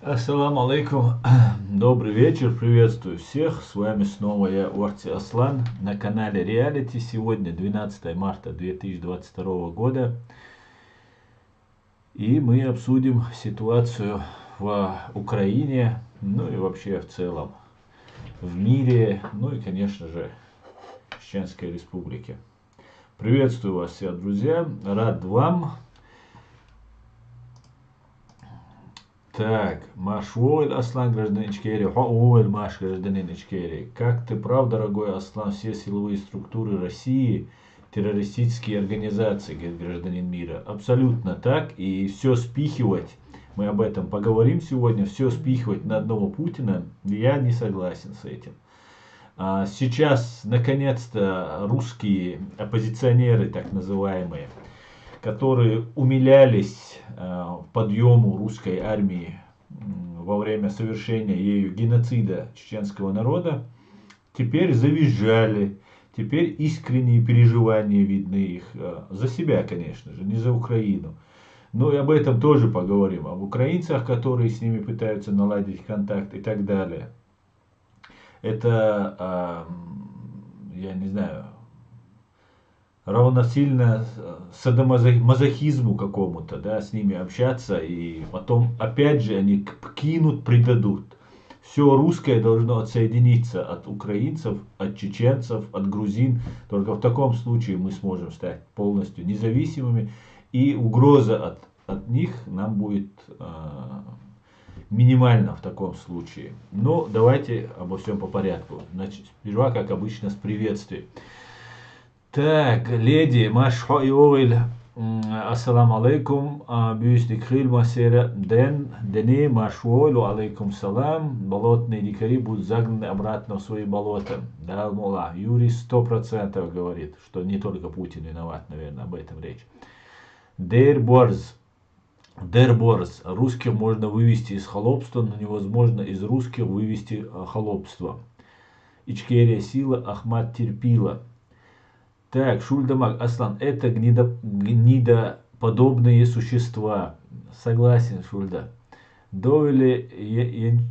Ассаламу алейкум, добрый вечер, приветствую всех, с вами снова я, Орти Аслан, на канале Реалити. Сегодня 12 марта 2022 года, и мы обсудим ситуацию в Украине, ну и вообще в целом в мире, ну и конечно же в Чеченской Республике. Приветствую вас всех, друзья, рад вам. Так, Машвойль Аслан, гражданин Ичкерии, Хоуэль Маш, гражданин Ичкерии. Как ты прав, дорогой Аслан, все силовые структуры России, террористические организации, говорит гражданин мира. Абсолютно так, и все спихивать, мы об этом поговорим сегодня, все спихивать на одного Путина, я не согласен с этим. Сейчас, наконец-то, русские оппозиционеры, так называемые, которые умилялись подъему русской армии во время совершения ею геноцида чеченского народа, теперь завизжали, теперь искренние переживания видны их, за себя, конечно же, не за Украину. Но и об этом тоже поговорим, об украинцах, которые с ними пытаются наладить контакт и так далее. Это, я не знаю, равносильно садомазохизму какому-то, да, с ними общаться, и потом опять же они кинут, предадут. Все русское должно отсоединиться от украинцев, от чеченцев, от грузин. Только в таком случае мы сможем стать полностью независимыми, и угроза от них нам будет минимальна в таком случае. Но давайте обо всем по порядку. Значит, сперва, как обычно, с приветствий. Так, леди, маш хойойл, ассаламу алейкум, бюстик хиль масера, дене, маш хойлу, алейкум салам, болотные дикари будут загнаны обратно в свои болота. Да, мула, Юрий 100% говорит, что не только Путин виноват, наверное, об этом речь. Дерборз, русских можно вывести из холопства, но невозможно из русских вывести холопство. Ичкерия сила, Ахмат терпила. Так, Шульдамак, Аслан, это гнидоподобные существа. Согласен, Шульда. Довели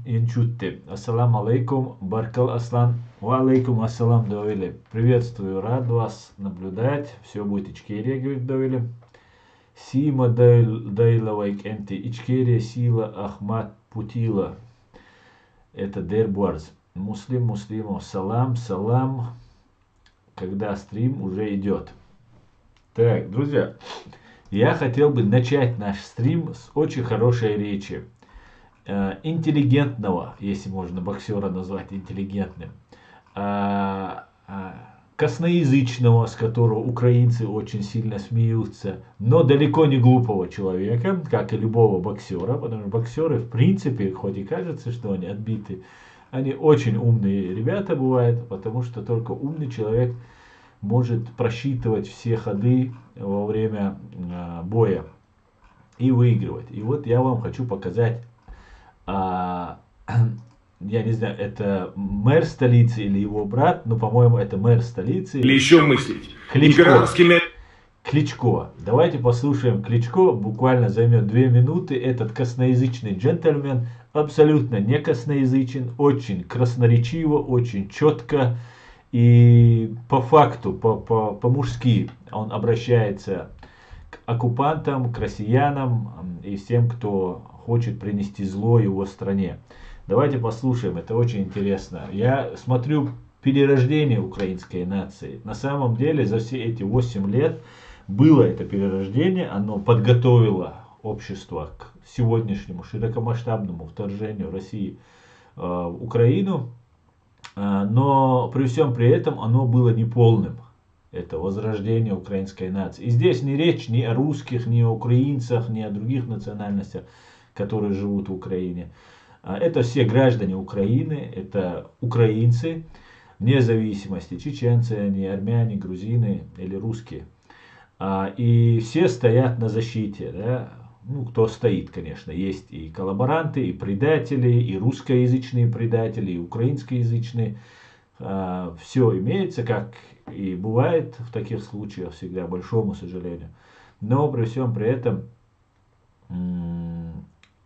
янчутте. Ассаламу алейкум, Баркал Аслан. Ва алейкум ассалам, Довели. Приветствую, рад вас наблюдать. Все будет Ичкерия, говорит Довели. Сима Дайлавайк Энти. Ичкерия сила, Ахмат Путила. Это Дербуарз. Муслиму. Салам. Когда стрим уже идет. Так, друзья, я хотел бы начать наш стрим с очень хорошей речи. Интеллигентного, если можно боксера назвать интеллигентным. Косноязычного, с которого украинцы очень сильно смеются, но далеко не глупого человека, как и любого боксера, потому что боксеры, в принципе, хоть и кажется, что они отбиты, они очень умные ребята бывают, потому что только умный человек может просчитывать все ходы во время боя и выигрывать. И вот я вам хочу показать, я не знаю, это мэр столицы или его брат, но, по-моему, это мэр столицы. Или еще мыслить. Кличко. Давайте послушаем Кличко, буквально займет 2 минуты. Этот косноязычный джентльмен абсолютно не косноязычен, очень красноречиво, очень четко и по факту, по-мужски он обращается к оккупантам, к россиянам и всем, кто хочет принести зло его стране. Давайте послушаем, это очень интересно. Я смотрю перерождение украинской нации. На самом деле за все эти 8 лет было это перерождение, оно подготовило общество к сегодняшнему широкомасштабному вторжению России в Украину, но при всем при этом оно было неполным. Это возрождение украинской нации. И здесь не речь ни о русских, ни о украинцах, ни о других национальностях, которые живут в Украине. Это все граждане Украины, это украинцы, вне зависимости, чеченцы они, армяне, грузины или русские. И все стоят на защите, да? Ну, кто стоит, конечно, есть и коллаборанты, и предатели, и русскоязычные предатели, и украинскоязычные. Все имеется, как и бывает в таких случаях всегда, большому сожалению. Но при всем при этом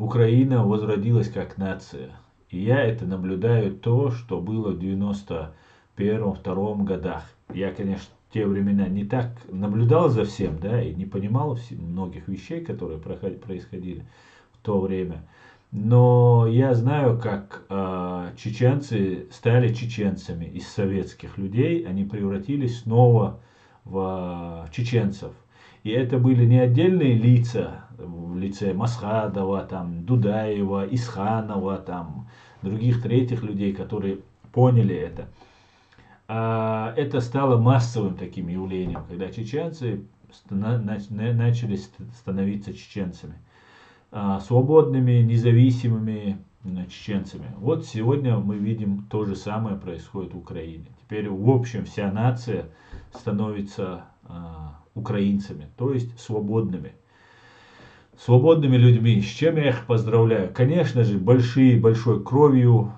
Украина возродилась как нация. И я это наблюдаю то, что было в 91-92 годах. Я, конечно, в те времена не так наблюдал за всем, да, и не понимал многих вещей, которые происходили в то время. Но я знаю, как чеченцы стали чеченцами из советских людей, они превратились снова в чеченцев. И это были не отдельные лица в лице Масхадова, там, Дудаева, Исханова, там, других третьих людей, которые поняли это. А это стало массовым таким явлением, когда чеченцы начали становиться чеченцами. Свободными, независимыми чеченцами. Вот сегодня мы видим то же самое происходит в Украине. Теперь, в общем, вся нация становится украинцами, то есть свободными. Свободными людьми. С чем я их поздравляю? Конечно же, большой кровью,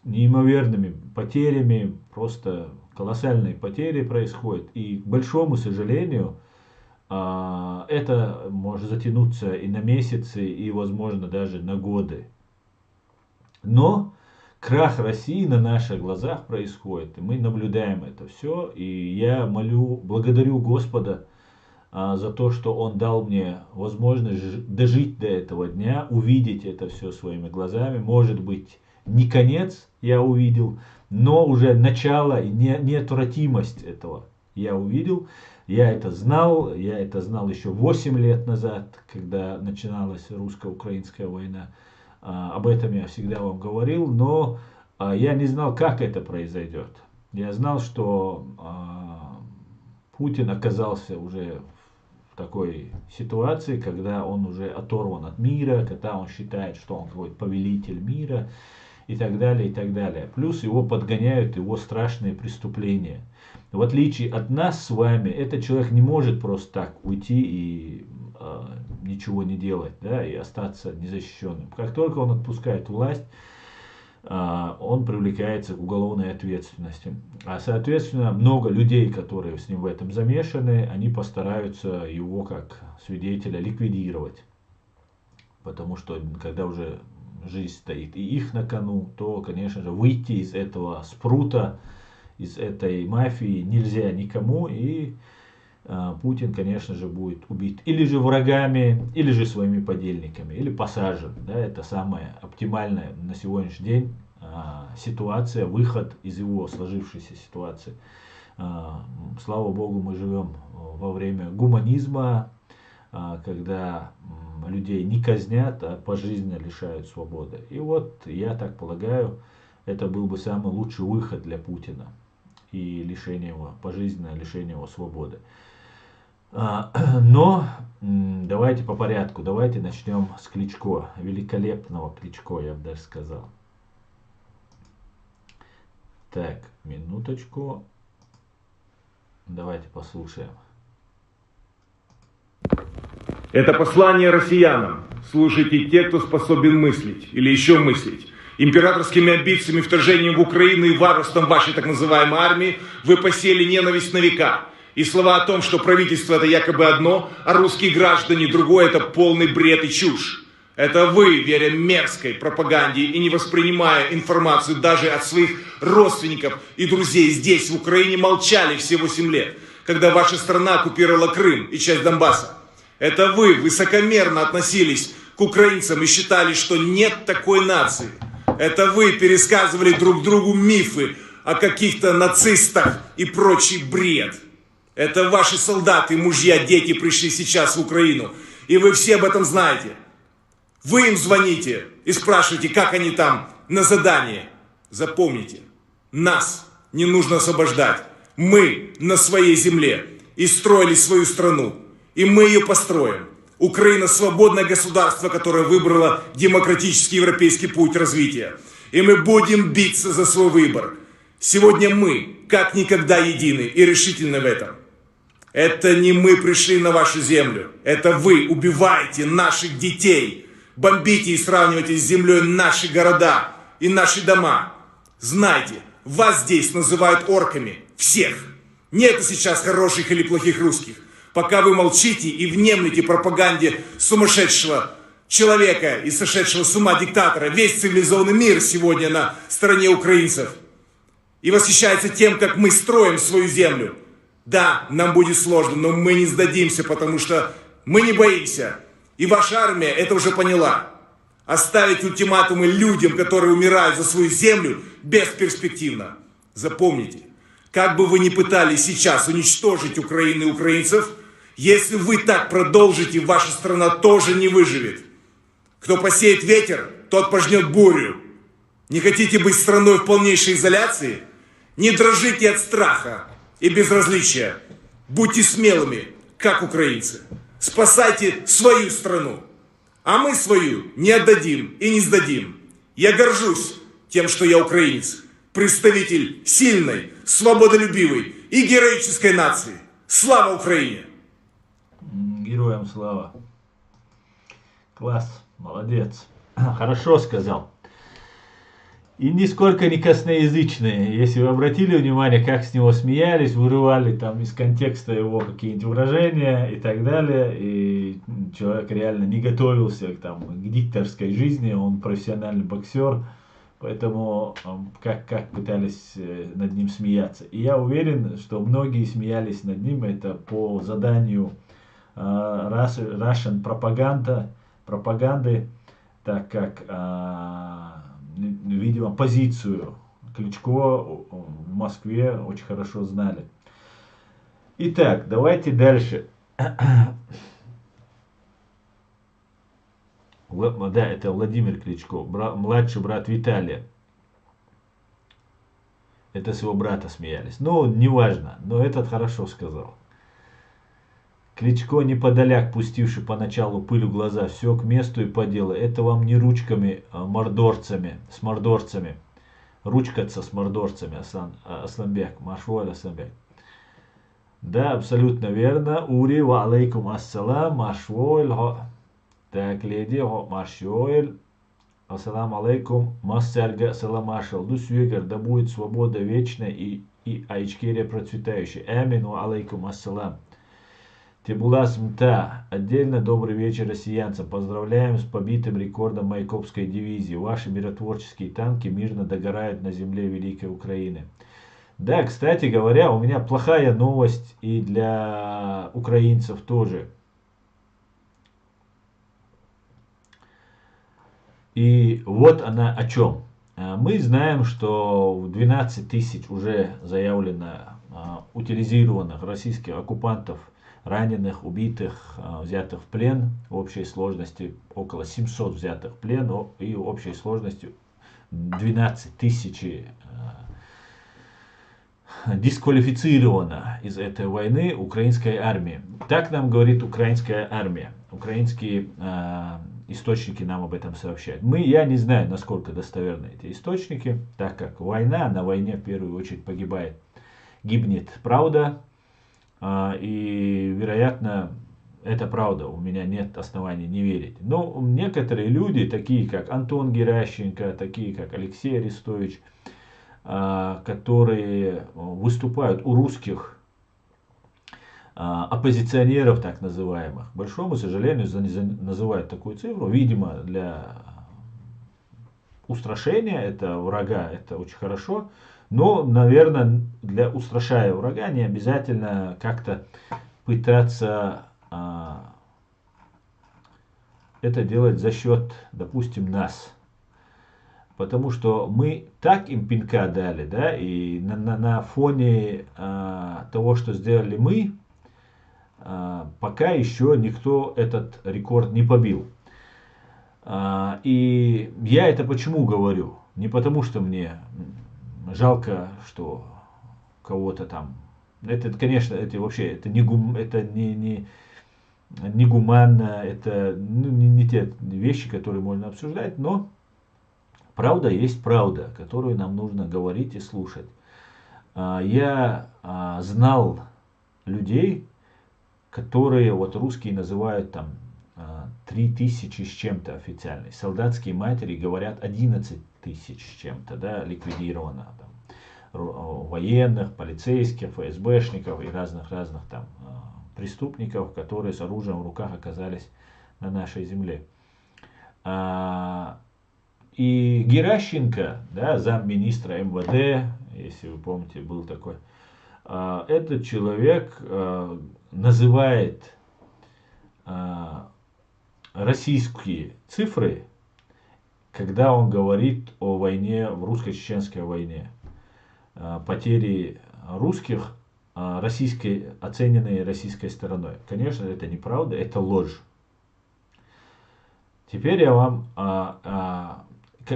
неимоверными потерями, просто колоссальные потери происходят. И, к большому сожалению, это может затянуться и на месяцы, и, возможно, даже на годы. Но крах России на наших глазах происходит, и мы наблюдаем это все. И я благодарю Господа за то, что Он дал мне возможность дожить до этого дня, увидеть это все своими глазами. Может быть, не конец я увидел, но уже начало и неотвратимость этого я увидел. Я это знал еще 8 лет назад, когда начиналась русско-украинская война. Об этом я всегда вам говорил, но я не знал, как это произойдет. Я знал, что Путин оказался уже в такой ситуации, когда он уже оторван от мира, когда он считает, что он какой-то повелитель мира и так далее, и так далее. Плюс его подгоняют его страшные преступления. В отличие от нас с вами, этот человек не может просто так уйти и ничего не делать, да, и остаться незащищенным. Как только он отпускает власть, он привлекается к уголовной ответственности. А соответственно, много людей, которые с ним в этом замешаны, они постараются его как свидетеля ликвидировать. Потому что когда уже жизнь стоит и их на кону, то, конечно же, выйти из этого спрута, из этой мафии нельзя никому, и Путин, конечно же, будет убит или же врагами, или же своими подельниками, или посажен. Да, это самая оптимальная на сегодняшний день ситуация, выход из его сложившейся ситуации. Слава Богу, мы живем во время гуманизма, когда людей не казнят, а пожизненно лишают свободы. И вот, я так полагаю, это был бы самый лучший выход для Путина и пожизненное лишение его свободы. Но давайте по порядку, давайте начнем с Кличко, великолепного Кличко, я бы даже сказал. Так, минуточку, давайте послушаем. Это послание россиянам. Слушайте те, кто способен мыслить или еще мыслить. Императорскими амбициями, вторжением в Украину и варварством вашей так называемой армии вы посеяли ненависть на века. И слова о том, что правительство это якобы одно, а русские граждане другое, это полный бред и чушь. Это вы, веря мерзкой пропаганде и не воспринимая информацию даже от своих родственников и друзей здесь, в Украине, молчали все 8 лет, когда ваша страна оккупировала Крым и часть Донбасса. Это вы высокомерно относились к украинцам и считали, что нет такой нации. Это вы пересказывали друг другу мифы о каких-то нацистах и прочий бред. Это ваши солдаты, мужья, дети пришли сейчас в Украину. И вы все об этом знаете. Вы им звоните и спрашиваете, как они там на задании. Запомните, нас не нужно освобождать. Мы на своей земле и строили свою страну. И мы ее построим. Украина свободное государство, которое выбрало демократический европейский путь развития. И мы будем биться за свой выбор. Сегодня мы, как никогда, едины и решительны в этом. Это не мы пришли на вашу землю. Это вы убиваете наших детей. Бомбите и сравниваете с землей наши города и наши дома. Знайте, вас здесь называют орками. Всех. Нет сейчас хороших или плохих русских. Пока вы молчите и внемлете пропаганде сумасшедшего человека и сошедшего с ума диктатора. Весь цивилизованный мир сегодня на стороне украинцев. И восхищается тем, как мы строим свою землю. Да, нам будет сложно, но мы не сдадимся, потому что мы не боимся. И ваша армия это уже поняла. Оставить ультиматумы людям, которые умирают за свою землю, бесперспективно. Запомните, как бы вы ни пытались сейчас уничтожить Украину и украинцев, если вы так продолжите, ваша страна тоже не выживет. Кто посеет ветер, тот пожнет бурю. Не хотите быть страной в полнейшей изоляции? Не дрожите от страха и безразличия. Будьте смелыми, как украинцы. Спасайте свою страну. А мы свою не отдадим и не сдадим. Я горжусь тем, что я украинец. Представитель сильной, свободолюбивой и героической нации. Слава Украине! Героям слава. Класс, молодец. Хорошо сказал. И нисколько не косноязычные. Если вы обратили внимание, как с него смеялись, вырывали там из контекста его какие-нибудь выражения и так далее. И человек реально не готовился к дикторской жизни, он профессиональный боксер. Поэтому как пытались над ним смеяться. И я уверен, что многие смеялись над ним. Это по заданию Russian пропаганды, так как видимо, позицию Кличко в Москве очень хорошо знали. Итак, давайте дальше. Да, это Владимир Кличко, младший брат Виталия. Это с его брата смеялись. Ну, неважно, но этот хорошо сказал. Кличко неподаляк, пустивший поначалу пыль в глаза, все к месту и по делу. Это вам не ручками с мордорцами. Ручкаться с мордорцами, Асланбек, Машволь Асланбек. Да, абсолютно верно. Ури ва алейкум ассалам, Машволь. Так, леди, Машволь. Ассалам алейкум, Массерга Саламашал. Дусюгер, да будет свобода вечная и Айчкерия процветающая. Амину алейкум ассалам. Тибулас Мта. Отдельно добрый вечер россиянцам. Поздравляем с побитым рекордом Майкопской дивизии. Ваши миротворческие танки мирно догорают на земле Великой Украины. Да, кстати говоря, у меня плохая новость и для украинцев тоже. И вот она о чем. Мы знаем, что 12 тысяч уже заявлено утилизированных российских оккупантов, раненых, убитых, взятых в плен, в общей сложности около 700 взятых в плен и в общей сложности 12 тысяч дисквалифицировано из этой войны украинской армии. Так нам говорит украинская армия. Украинские источники нам об этом сообщают. Я не знаю, насколько достоверны эти источники, так как на войне в первую очередь гибнет правда. И, вероятно, это правда, у меня нет оснований не верить. Но некоторые люди, такие как Антон Геращенко, такие как Алексей Арестович, которые выступают у русских оппозиционеров, так называемых, к большому сожалению, называют такую цифру, видимо, для устрашения этого врага, это очень хорошо. Но, наверное, для устрашая врага не обязательно как-то пытаться это делать за счет, допустим, нас. Потому что мы так им пинка дали, да, и на фоне того, что сделали мы, пока еще никто этот рекорд не побил. И я это почему говорю? Не потому, что мне жалко, что кого-то там. Это, конечно, это вообще это не гуманно, это не те вещи, которые можно обсуждать, но правда есть правда, которую нам нужно говорить и слушать. Я знал людей, которые вот русские называют там 3000 с чем-то официальные. Солдатские матери говорят 11 тысяч с чем-то, да, ликвидировано. Там, военных, полицейских, ФСБшников и разных там преступников, которые с оружием в руках оказались на нашей земле. И Геращенко, да, замминистра МВД, если вы помните, был такой, этот человек называет российские цифры, когда он говорит о войне, в русско-чеченской войне. Потери русских оцененные российской стороной. Конечно, это неправда, это ложь. Теперь я вам...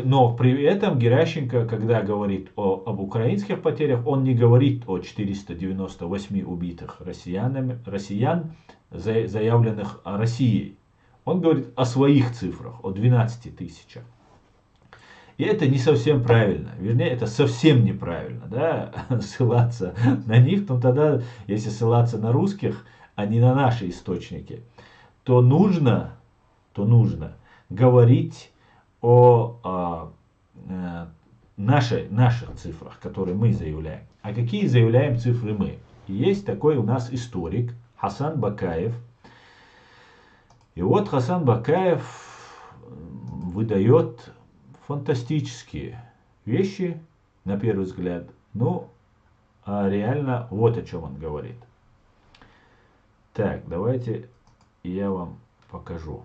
но при этом Геращенко, когда говорит об украинских потерях, он не говорит о 498 убитых россиян, заявленных Россией. Он говорит о своих цифрах, о 12 тысячах. И это не совсем правильно. Вернее, это совсем неправильно, да, ссылаться на них. Но тогда, если ссылаться на русских, а не на наши источники, то нужно говорить о наших цифрах, которые мы заявляем. А какие заявляем цифры мы? Есть такой у нас историк Хасан Бакаев. И вот Хасан Бакаев выдает фантастические вещи, на первый взгляд. Ну, а реально вот о чем он говорит. Так, давайте я вам покажу.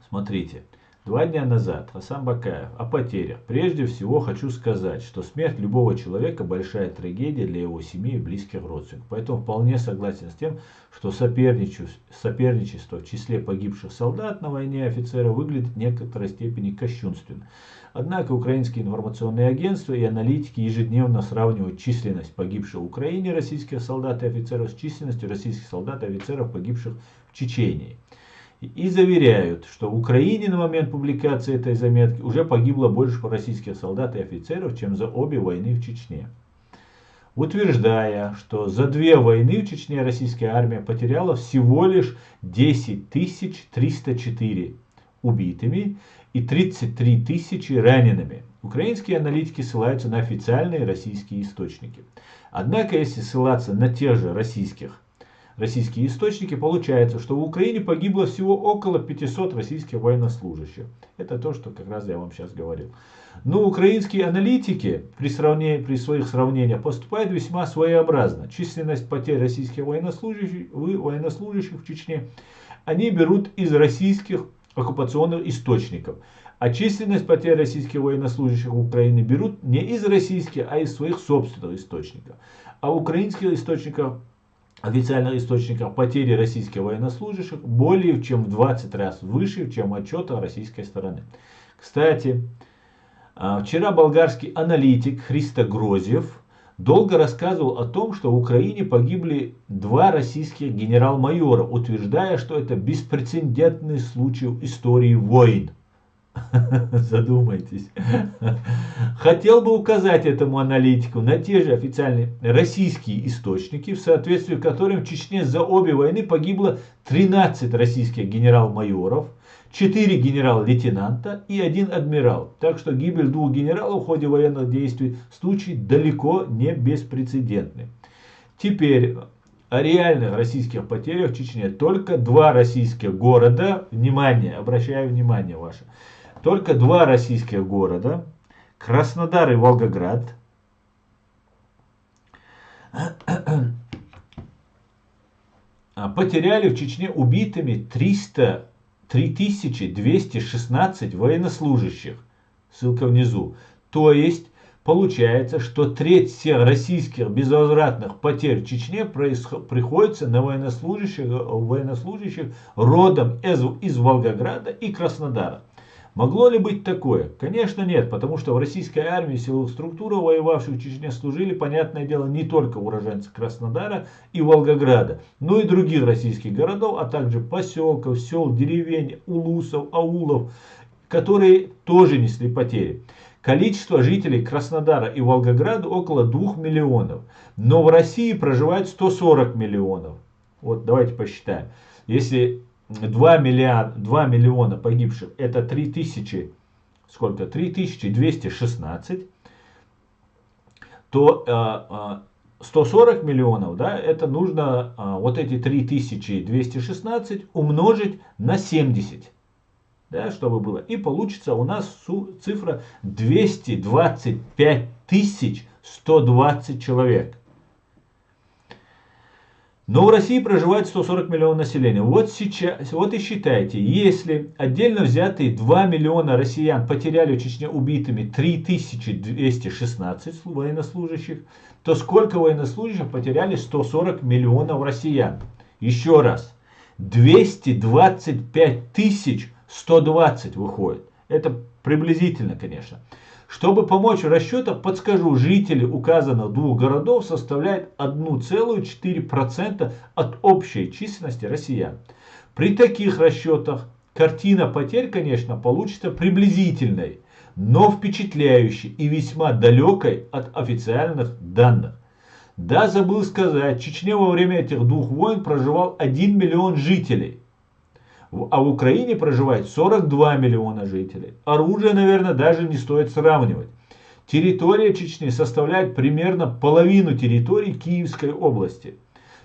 Смотрите. 2 дня назад Хасан Бакаев о потерях. Прежде всего хочу сказать, что смерть любого человека большая трагедия для его семьи и близких родственников. Поэтому вполне согласен с тем, что соперничество в числе погибших солдат на войне офицеров выглядит в некоторой степени кощунственно. Однако украинские информационные агентства и аналитики ежедневно сравнивают численность погибших в Украине российских солдат и офицеров с численностью российских солдат и офицеров, погибших в Чечении. И заверяют, что в Украине на момент публикации этой заметки уже погибло больше российских солдат и офицеров, чем за обе войны в Чечне. Утверждая, что за 2 войны в Чечне российская армия потеряла всего лишь 10 304 убитыми и 33 тысячи ранеными. Украинские аналитики ссылаются на официальные российские источники. Однако, если ссылаться на те же российские источники, получается, что в Украине погибло всего около 500 российских военнослужащих. Это то, что как раз я вам сейчас говорил. Но украинские аналитики при своих сравнениях поступают весьма своеобразно. Численность потерь российских военнослужащих в Чечне они берут из российских оккупационных источников. А численность потерь российских военнослужащих в Украине берут не из российских, а из своих собственных источников. А в украинских официальных источниках потери российских военнослужащих более чем в 20 раз выше, чем отчеты российской стороны. Кстати, вчера болгарский аналитик Христо Грозев долго рассказывал о том, что в Украине погибли 2 российских генерал-майора, утверждая, что это беспрецедентный случай в истории войн. Задумайтесь. Хотел бы указать этому аналитику на те же официальные российские источники, в соответствии с которыми в Чечне за обе войны погибло 13 российских генерал-майоров, 4 генерал-лейтенанта и 1 адмирал. Так что гибель 2 генералов в ходе военных действий случай далеко не беспрецедентный. Теперь о реальных российских потерях в Чечне. Только 2 российских города, внимание, обращаю внимание ваше, только 2 российских города, Краснодар и Волгоград, потеряли в Чечне убитыми 3216 военнослужащих. Ссылка внизу. То есть, получается, что треть всех российских безвозвратных потерь в Чечне приходится на военнослужащих родом из Волгограда и Краснодара. Могло ли быть такое? Конечно нет, потому что в российской армии силовых структурах, воевавших в Чечне, служили, понятное дело, не только уроженцы Краснодара и Волгограда, но и других российских городов, а также поселков, сел, деревень, улусов, аулов, которые тоже несли потери. Количество жителей Краснодара и Волгограда около 2 миллионов, но в России проживает 140 миллионов. Вот давайте посчитаем. Если 2 миллиона погибших, это 3216, то 140 миллионов, да, это нужно вот эти 3216 умножить на 70, да, чтобы было. И получится у нас цифра 225 120 человек. Но в России проживает 140 миллионов населения. Вот сейчас, вот и считайте, если отдельно взятые 2 миллиона россиян потеряли в Чечне убитыми 3216 военнослужащих, то сколько военнослужащих потеряли 140 миллионов россиян? Еще раз, 225 120 выходит. Это приблизительно, конечно. Чтобы помочь в расчетах, подскажу, жители указанных двух городов составляют 1,4% от общей численности россиян. При таких расчетах картина потерь, конечно, получится приблизительной, но впечатляющей и весьма далекой от официальных данных. Да, забыл сказать, в Чечне во время этих двух войн проживал 1 миллион жителей. А в Украине проживает 42 миллиона жителей. Оружие, наверное, даже не стоит сравнивать. Территория Чечни составляет примерно половину территории Киевской области.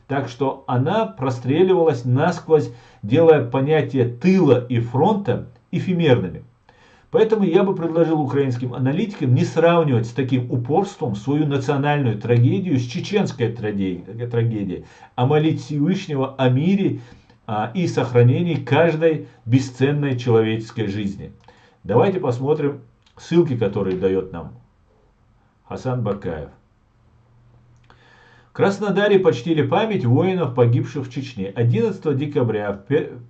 Так что она простреливалась насквозь, делая понятие тыла и фронта эфемерными. Поэтому я бы предложил украинским аналитикам не сравнивать с таким упорством свою национальную трагедию с чеченской трагедией, а молить Всевышнего о мире и сохранении каждой бесценной человеческой жизни. Давайте посмотрим ссылки, которые дает нам Хасан Бакаев. В Краснодаре почтили память воинов, погибших в Чечне. 11 декабря в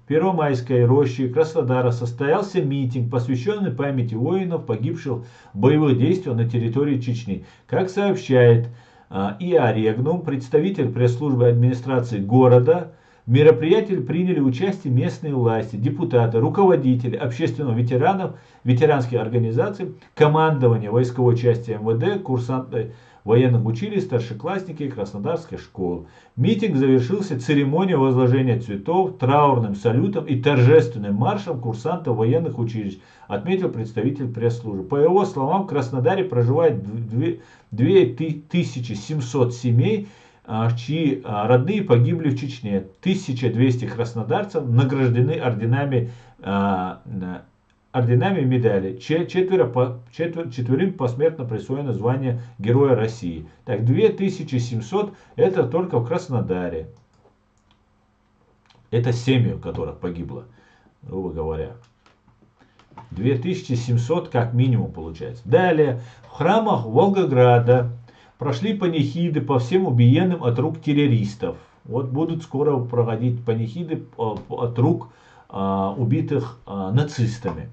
Первомайской роще Краснодара состоялся митинг, посвященный памяти воинов, погибших в боевых действиях на территории Чечни. Как сообщает ИА Регнум, представитель пресс-службы администрации города, в мероприятии приняли участие местные власти, депутаты, руководители общественных ветеранов, ветеранских организаций, командование войсковой части МВД, курсанты военных училищ, старшеклассники краснодарских школ. Митинг завершился церемонией возложения цветов, траурным салютом и торжественным маршем курсантов военных училищ, отметил представитель пресс-службы. По его словам, в Краснодаре проживает 2700 семей, чьи родные погибли в Чечне. 1200 краснодарцев награждены орденами и медали. Четверым посмертно присвоено звание Героя России. Так, 2700 это только в Краснодаре. Это семьи, у которых погибло, грубо говоря. 2700 как минимум получается. Далее, в храмах Волгограда прошли панихиды по всем убиенным от рук террористов. Вот будут скоро проводить панихиды от рук убитых нацистами.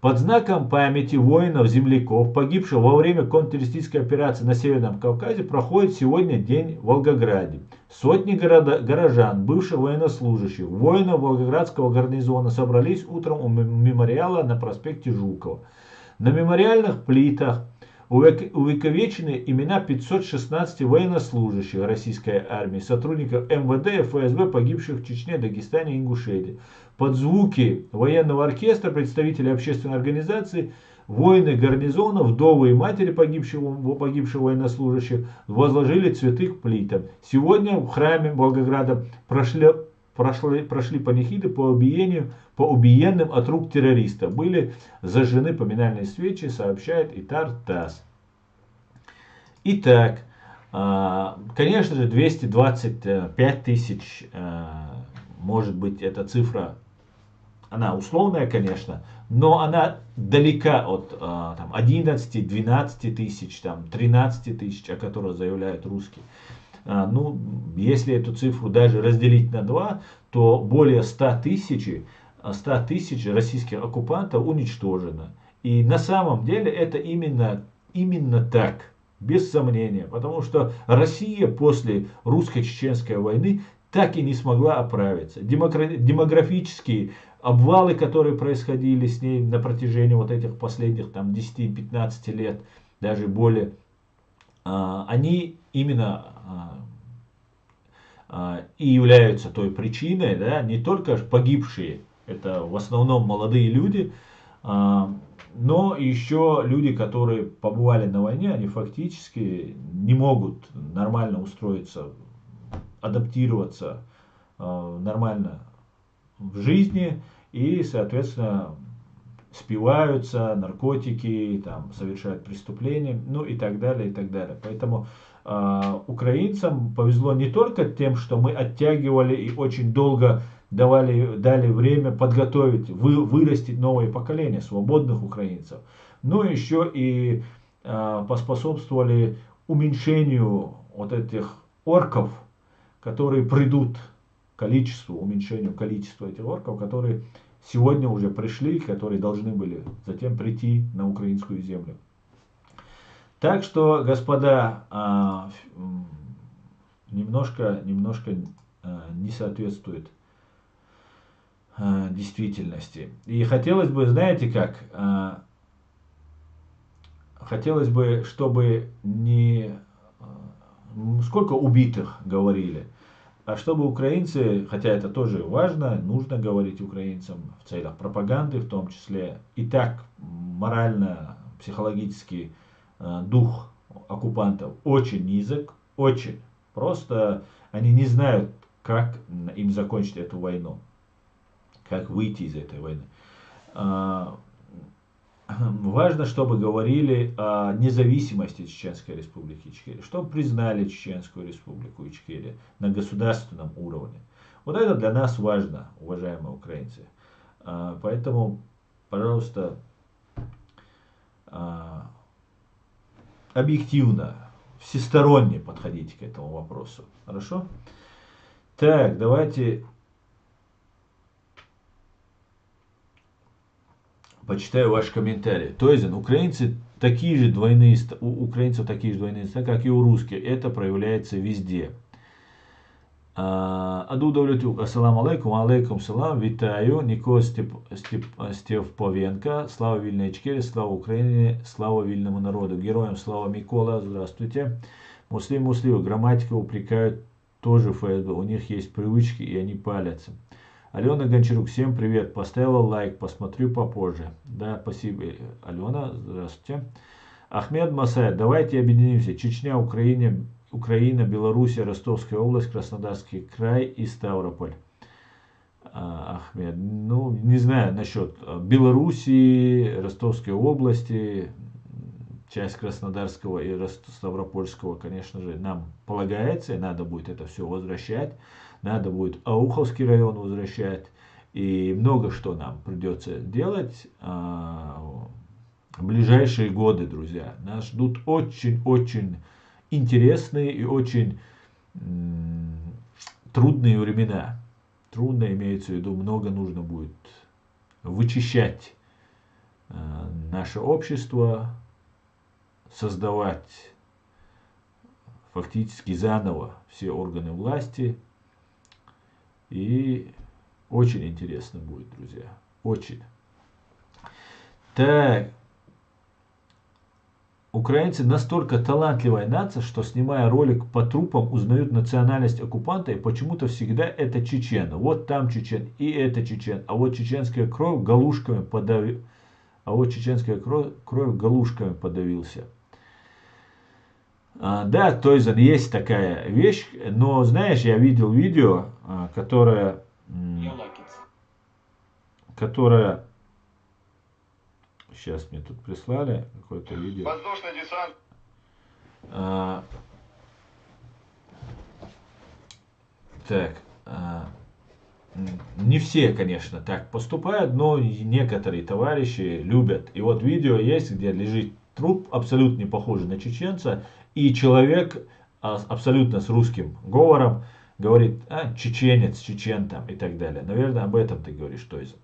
Под знаком памяти воинов-земляков, погибших во время контртеррористической операции на Северном Кавказе, проходит сегодня день в Волгограде. Сотни горожан, бывших военнослужащих, воинов Волгоградского гарнизона собрались утром у мемориала на проспекте Жукова. На мемориальных плитах увековечены имена 516 военнослужащих российской армии, сотрудников МВД и ФСБ, погибших в Чечне, Дагестане и Ингушетии. Под звуки военного оркестра представители общественной организации, воины гарнизона, вдовы и матери погибших военнослужащих возложили цветы к плитам. Сегодня в храме Волгограда прошли панихиды по убиенным от рук террористов. Были зажжены поминальные свечи, сообщает Итар ТАСС. Итак, конечно же, 225 тысяч, может быть, эта цифра, она условная, конечно, но она далека от 11-12 тысяч, 13 тысяч, о которых заявляют русские. Ну, если эту цифру даже разделить на 2, то более 100 тысяч российских оккупантов уничтожено. И на самом деле это именно так, без сомнения. Потому что Россия после русско-чеченской войны так и не смогла оправиться. Демографические обвалы, которые происходили с ней на протяжении вот этих последних 10-15 лет, даже более, они именно и являются той причиной, да, не только погибшие, это в основном молодые люди, Но еще люди, которые побывали на войне, они фактически не могут нормально устроиться, адаптироваться нормально в жизни и, соответственно, спиваются, наркотики, там, совершают преступления, ну и так далее, и так далее. Поэтому украинцам повезло не только тем, что мы оттягивали и очень долго дали время подготовить, вырастить новое поколение свободных украинцев, но еще и поспособствовали уменьшению вот этих орков, которые придут, уменьшению количества этих орков, которые сегодня уже пришли, которые должны были затем прийти на украинскую землю. Так что, господа, немножко не соответствует действительности. И хотелось бы, знаете как, хотелось бы, чтобы не сколько убитых говорили, а чтобы украинцы, хотя это тоже важно, нужно говорить украинцам в целях пропаганды, в том числе, и так морально, психологически дух оккупантов очень низок, очень. Просто они не знают, как им закончить эту войну, как выйти из этой войны. Важно, чтобы говорили о независимости Чеченской Республики Ичкерия, чтобы признали Чеченскую Республику Ичкерия на государственном уровне. Вот это для нас важно, уважаемые украинцы. Поэтому, пожалуйста, объективно, всесторонне подходите к этому вопросу. Хорошо? Так, давайте почитаю ваши комментарии. Тойзен, украинцы такие же двойные, у украинцев такие же двойные стандарты, как и у русских. Это проявляется везде. Аду Давлетюк, ассаламу алейкум, алейкум салам, витаю, Никола Степовенко, слава вільної Ічкерії, слава Україні, слава вільному народу, героям слава Микола, здравствуйте. Муслим, грамматика упрекают тоже ФСБ, у них есть привычки и они палятся. Алена Гончарук, всем привет, поставила лайк, посмотрю попозже. Да, спасибо, Алена, здравствуйте. Ахмед Масаев, давайте объединимся, Чечня, Украина, Белоруссия, Ростовская область, Краснодарский край и Ставрополь. Ахмед, ну, не знаю насчет Белоруссии, Ростовской области, часть Краснодарского и Ставропольского, конечно же, нам полагается, и надо будет это все возвращать. Надо будет Ауховский район возвращать. И много что нам придется делать в ближайшие годы, друзья. Нас ждут очень-очень интересные и очень трудные времена. Трудно имеется в виду, много нужно будет вычищать наше общество, создавать фактически заново все органы власти. И очень интересно будет, друзья. Очень. Так. Украинцы настолько талантливая нация, что, снимая ролик по трупам, узнают национальность оккупанта, и почему-то всегда это чечен. Вот там чечен, и это чечен. А вот чеченская кровь галушками подавился. Да, Тойзен, есть такая вещь, но, знаешь, я видел видео, которое сейчас мне тут прислали какое-то видео. Воздушный десант. Не все, конечно, так поступают, но некоторые товарищи любят. И вот видео есть, где лежит труп, абсолютно не похожий на чеченца, и человек абсолютно с русским говором говорит, чеченец, чечен там и так далее. Наверное, об этом ты говоришь, Тойзен.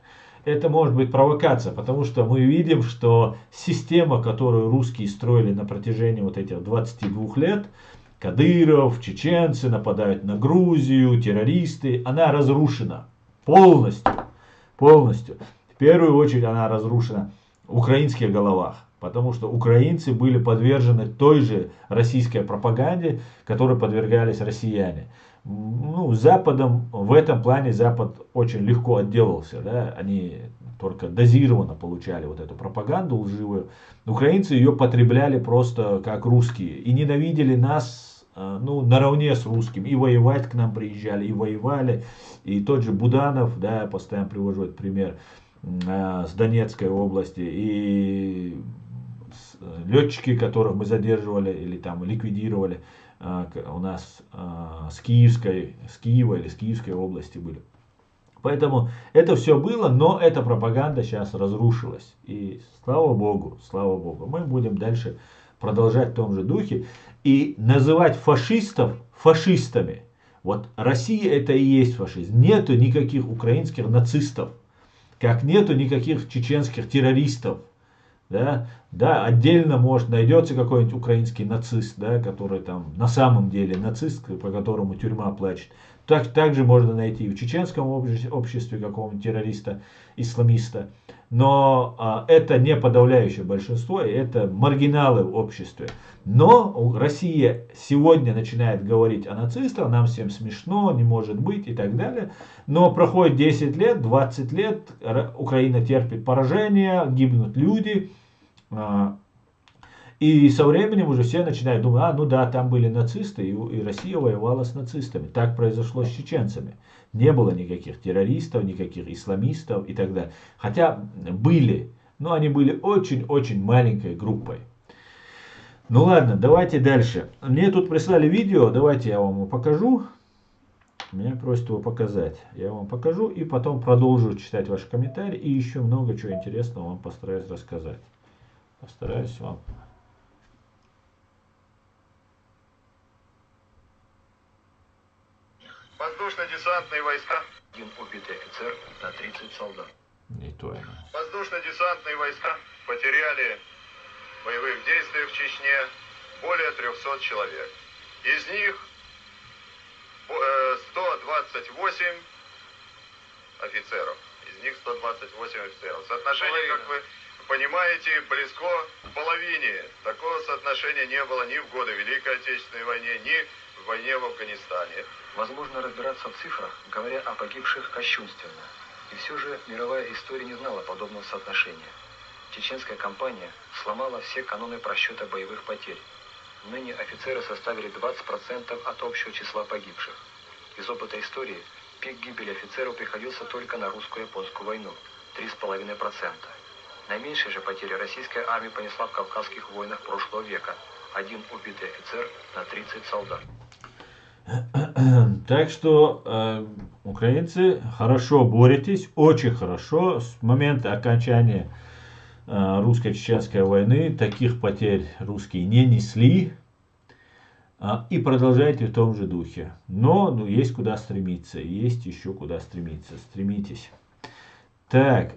Это может быть провокация, потому что мы видим, что система, которую русские строили на протяжении вот этих 22 лет, Кадыров, чеченцы нападают на Грузию, террористы, она разрушена полностью. Полностью. В первую очередь она разрушена украинских головах. Потому что украинцы были подвержены той же российской пропаганде, которой подвергались россияне. Ну, Западом, в этом плане Запад очень легко отделался. Да? Они только дозированно получали вот эту пропаганду лживую. Украинцы ее потребляли просто как русские. И ненавидели нас ну, наравне с русским. И воевать к нам приезжали, и воевали. И тот же Буданов, да, я постоянно привожу этот пример, с Донецкой области. И летчики, которых мы задерживали или там ликвидировали, у нас с Киева или с Киевской области были. Поэтому это все было, но эта пропаганда сейчас разрушилась. И слава Богу, мы будем дальше продолжать в том же духе и называть фашистов фашистами. Вот Россия это и есть фашизм. Нету никаких украинских нацистов, как нету никаких чеченских террористов. Да, да, отдельно может найдется какой-нибудь украинский нацист, да, который там на самом деле нацист, по которому тюрьма плачет. Также можно найти и в чеченском обществе какого-нибудь террориста, исламиста. Но это не подавляющее большинство, это маргиналы в обществе. Но Россия сегодня начинает говорить о нацистах, нам всем смешно, не может быть и так далее. Но проходит 10 лет, 20 лет, Украина терпит поражение, гибнут люди. И со временем уже все начинают думать, ну да, там были нацисты, и Россия воевала с нацистами. Так произошло с чеченцами. Не было никаких террористов, никаких исламистов и так далее. Хотя были, но они были очень-очень маленькой группой. Ну ладно, давайте дальше. Мне тут прислали видео, давайте я вам его покажу. Меня просят его показать. Я вам покажу и потом продолжу читать ваши комментарии. И еще много чего интересного вам постараюсь рассказать. Постараюсь вам. Воздушно-десантные войска. Один убитый офицер на 30 солдат. Не то. Воздушно-десантные войска потеряли в боевых действиях в Чечне более 300 человек. Из них 128 офицеров. Из них 128 офицеров. Соотношение, как вы понимаете, близко к половине. Такого соотношения не было ни в годы Великой Отечественной войны, ни в войне в Афганистане. Возможно разбираться в цифрах, говоря о погибших кощунственно. И все же мировая история не знала подобного соотношения. Чеченская кампания сломала все каноны просчета боевых потерь. Ныне офицеры составили 20% от общего числа погибших. Из опыта истории пик гибели офицеров приходился только на русско-японскую войну – 3,5%. Наименьшие же потери российская армия понесла в Кавказских войнах прошлого века – 1 убитый офицер на 30 солдат. Так что украинцы хорошо боретесь, очень хорошо. С момента окончания русско-чеченской войны таких потерь русские не несли. И продолжайте в том же духе. Но есть куда стремиться. Есть еще куда стремиться. Стремитесь. Так.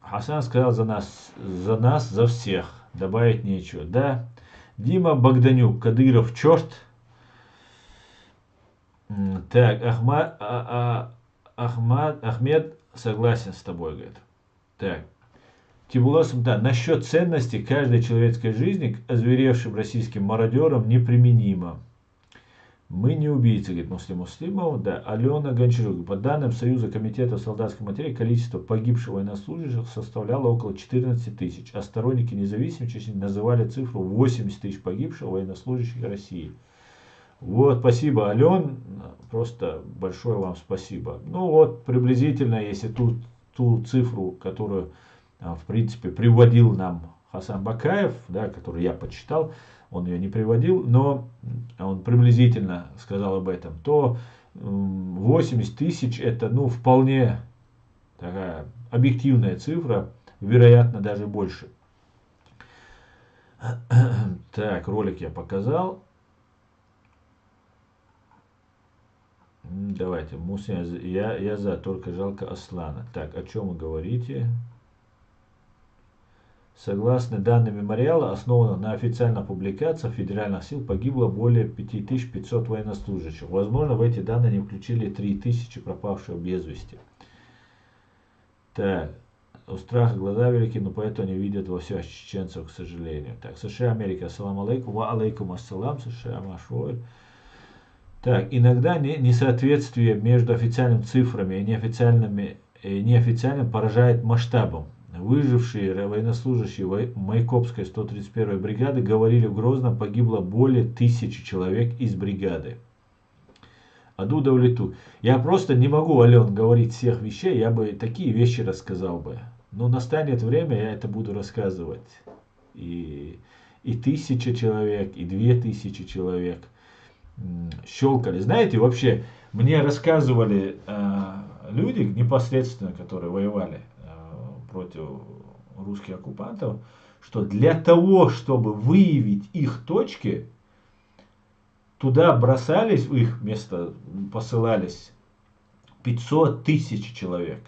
Хасан сказал за всех. Добавить нечего. Да. Дима Богданюк, Кадыров, черт. Так, Ахмед согласен с тобой, говорит. Так. Тибуласов, да, насчет ценности каждой человеческой жизни к озверевшим российским мародерам неприменимо. Мы не убийцы, говорит Муслимов. Да, Алена Гончарук. По данным Союза комитета солдатской материи, количество погибших военнослужащих составляло около 14 тысяч, а сторонники независимости называли цифру 80 тысяч погибших военнослужащих России. Вот, спасибо, Ален, просто большое вам спасибо. Ну вот, приблизительно, если ту цифру, которую, в принципе, приводил нам Хасан Бакаев, да, которую я почитал, он ее не приводил, но он приблизительно сказал об этом, то 80 тысяч это, ну, вполне такая объективная цифра, вероятно, даже больше. Так, ролик я показал. Давайте, Муся, я за, только жалко Аслана. Так, о чем вы говорите? Согласно данным мемориала, основанного на официальных публикациях федеральных сил, погибло более 5500 военнослужащих. Возможно, в эти данные не включили 3000 пропавших без вести. Так, у страха глаза велики, но поэтому они видят во всех чеченцев, к сожалению. Так, США, Америка, ассаламу алейкум, ва алейкум ассалам, США, машвой. Так, иногда несоответствие между официальными цифрами и неофициальным поражает масштабом. Выжившие военнослужащие Майкопской 131-й бригады говорили, в Грозном погибло более 1000 человек из бригады. Адуда улету. Я просто не могу, Ален, говорить всех вещей, я бы такие вещи рассказал бы. Но настанет время, я это буду рассказывать. И 1000 человек, и 2000 человек щелкали. Знаете, вообще, мне рассказывали люди, непосредственно, которые воевали против русских оккупантов, что для того, чтобы выявить их точки, туда бросались, в их место посылались 500 тысяч человек.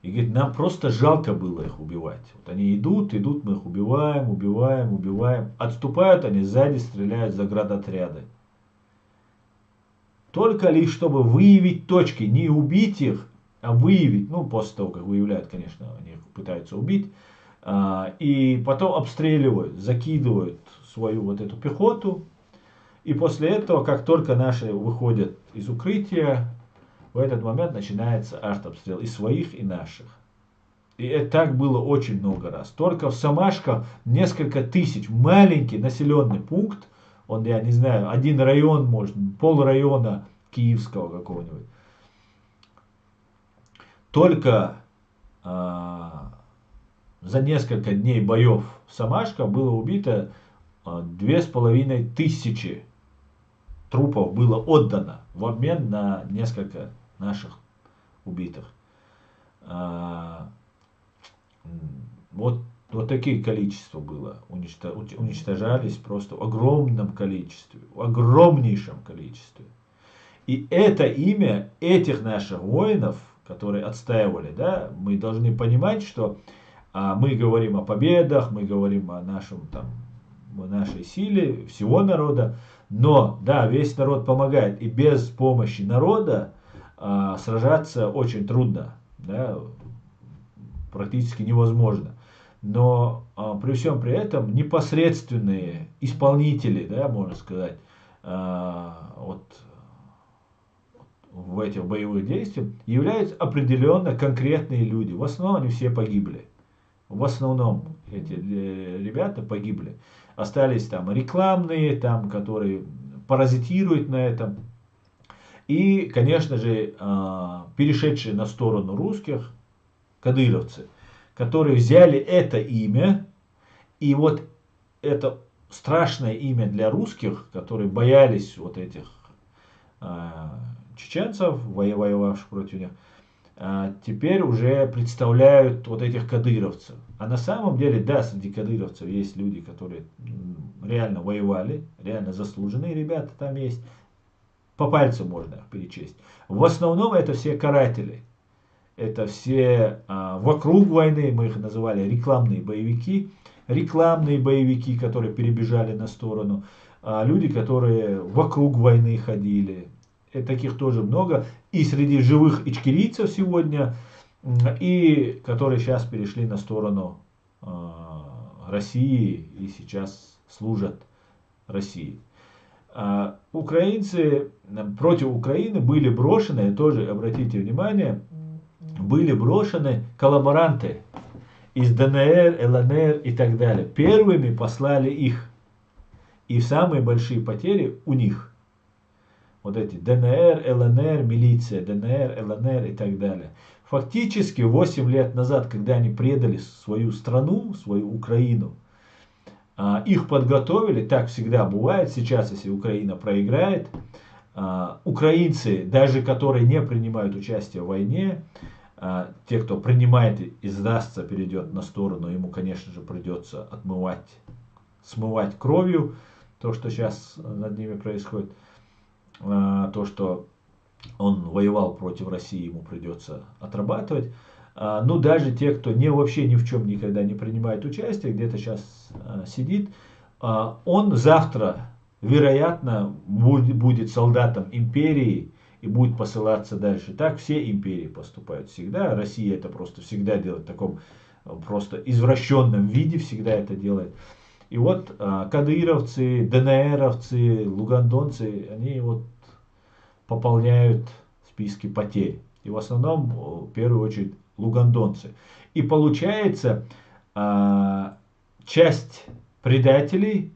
И говорит, нам просто жалко было их убивать. Вот они идут, мы их убиваем. Отступают они, сзади стреляют заградотряды. Только лишь чтобы выявить точки, не убить их, а выявить, ну после того, как выявляют, конечно, они их пытаются убить, и потом обстреливают, закидывают свою вот эту пехоту. И после этого, как только наши выходят из укрытия, в этот момент начинается артобстрел и своих, и наших. И это так было очень много раз. Только в Самашках несколько тысяч, маленький населенный пункт, он, я не знаю, один район, может, полрайона Киевского какого-нибудь. Только за несколько дней боев в Самашках было убито 2500 трупов было отдано в обмен на несколько наших убитых. Вот такие количества было. Уничтожались просто в огромном количестве, в огромнейшем количестве. И это имя этих наших воинов, которые отстаивали, да, мы должны понимать, что мы говорим о победах, мы говорим о нашей силе, всего народа, но, да, весь народ помогает, и без помощи народа сражаться очень трудно, да, практически невозможно. Но при всем при этом непосредственные исполнители, да, можно сказать, вот в этих боевых действиях являются определенно конкретные люди. В основном они все погибли. В основном эти ребята погибли. Остались там рекламные, там, которые паразитируют на этом. И, конечно же, перешедшие на сторону русских кадыровцы, которые взяли это имя, и вот это страшное имя для русских, которые боялись вот этих чеченцев, воевавших против них, теперь уже представляют вот этих кадыровцев. А на самом деле, да, среди кадыровцев есть люди, которые реально воевали, реально заслуженные ребята там есть. По пальцам можно их перечесть. В основном это все каратели. Это все вокруг войны, мы их называли рекламные боевики, которые перебежали на сторону, люди, которые вокруг войны ходили. И таких тоже много. И среди живых ичкерийцев сегодня, и которые сейчас перешли на сторону России и сейчас служат России. Украинцы против Украины были брошены, тоже обратите внимание, были брошены коллаборанты из ДНР, ЛНР и так далее. Первыми послали их. И самые большие потери у них. Вот эти ДНР, ЛНР, милиция, ДНР, ЛНР и так далее. Фактически 8 лет назад, когда они предали свою страну, свою Украину, их подготовили, так всегда бывает. Сейчас, если Украина проиграет, украинцы, даже которые не принимают участие в войне, те, кто принимает и сдастся, перейдет на сторону, ему, конечно же, придется смывать кровью то, что сейчас над ними происходит. То, что он воевал против России, ему придется отрабатывать. Но даже те, кто вообще ни в чем никогда не принимает участие, где-то сейчас сидит, он завтра, вероятно, будет солдатом империи и будет посылаться дальше. Так все империи поступают всегда. Россия это просто всегда делает в таком просто извращенном виде, всегда это делает. И вот кадыровцы, ДНРовцы, лугандонцы, они вот пополняют списки потерь. И в основном, в первую очередь, лугандонцы. И получается, часть предателей,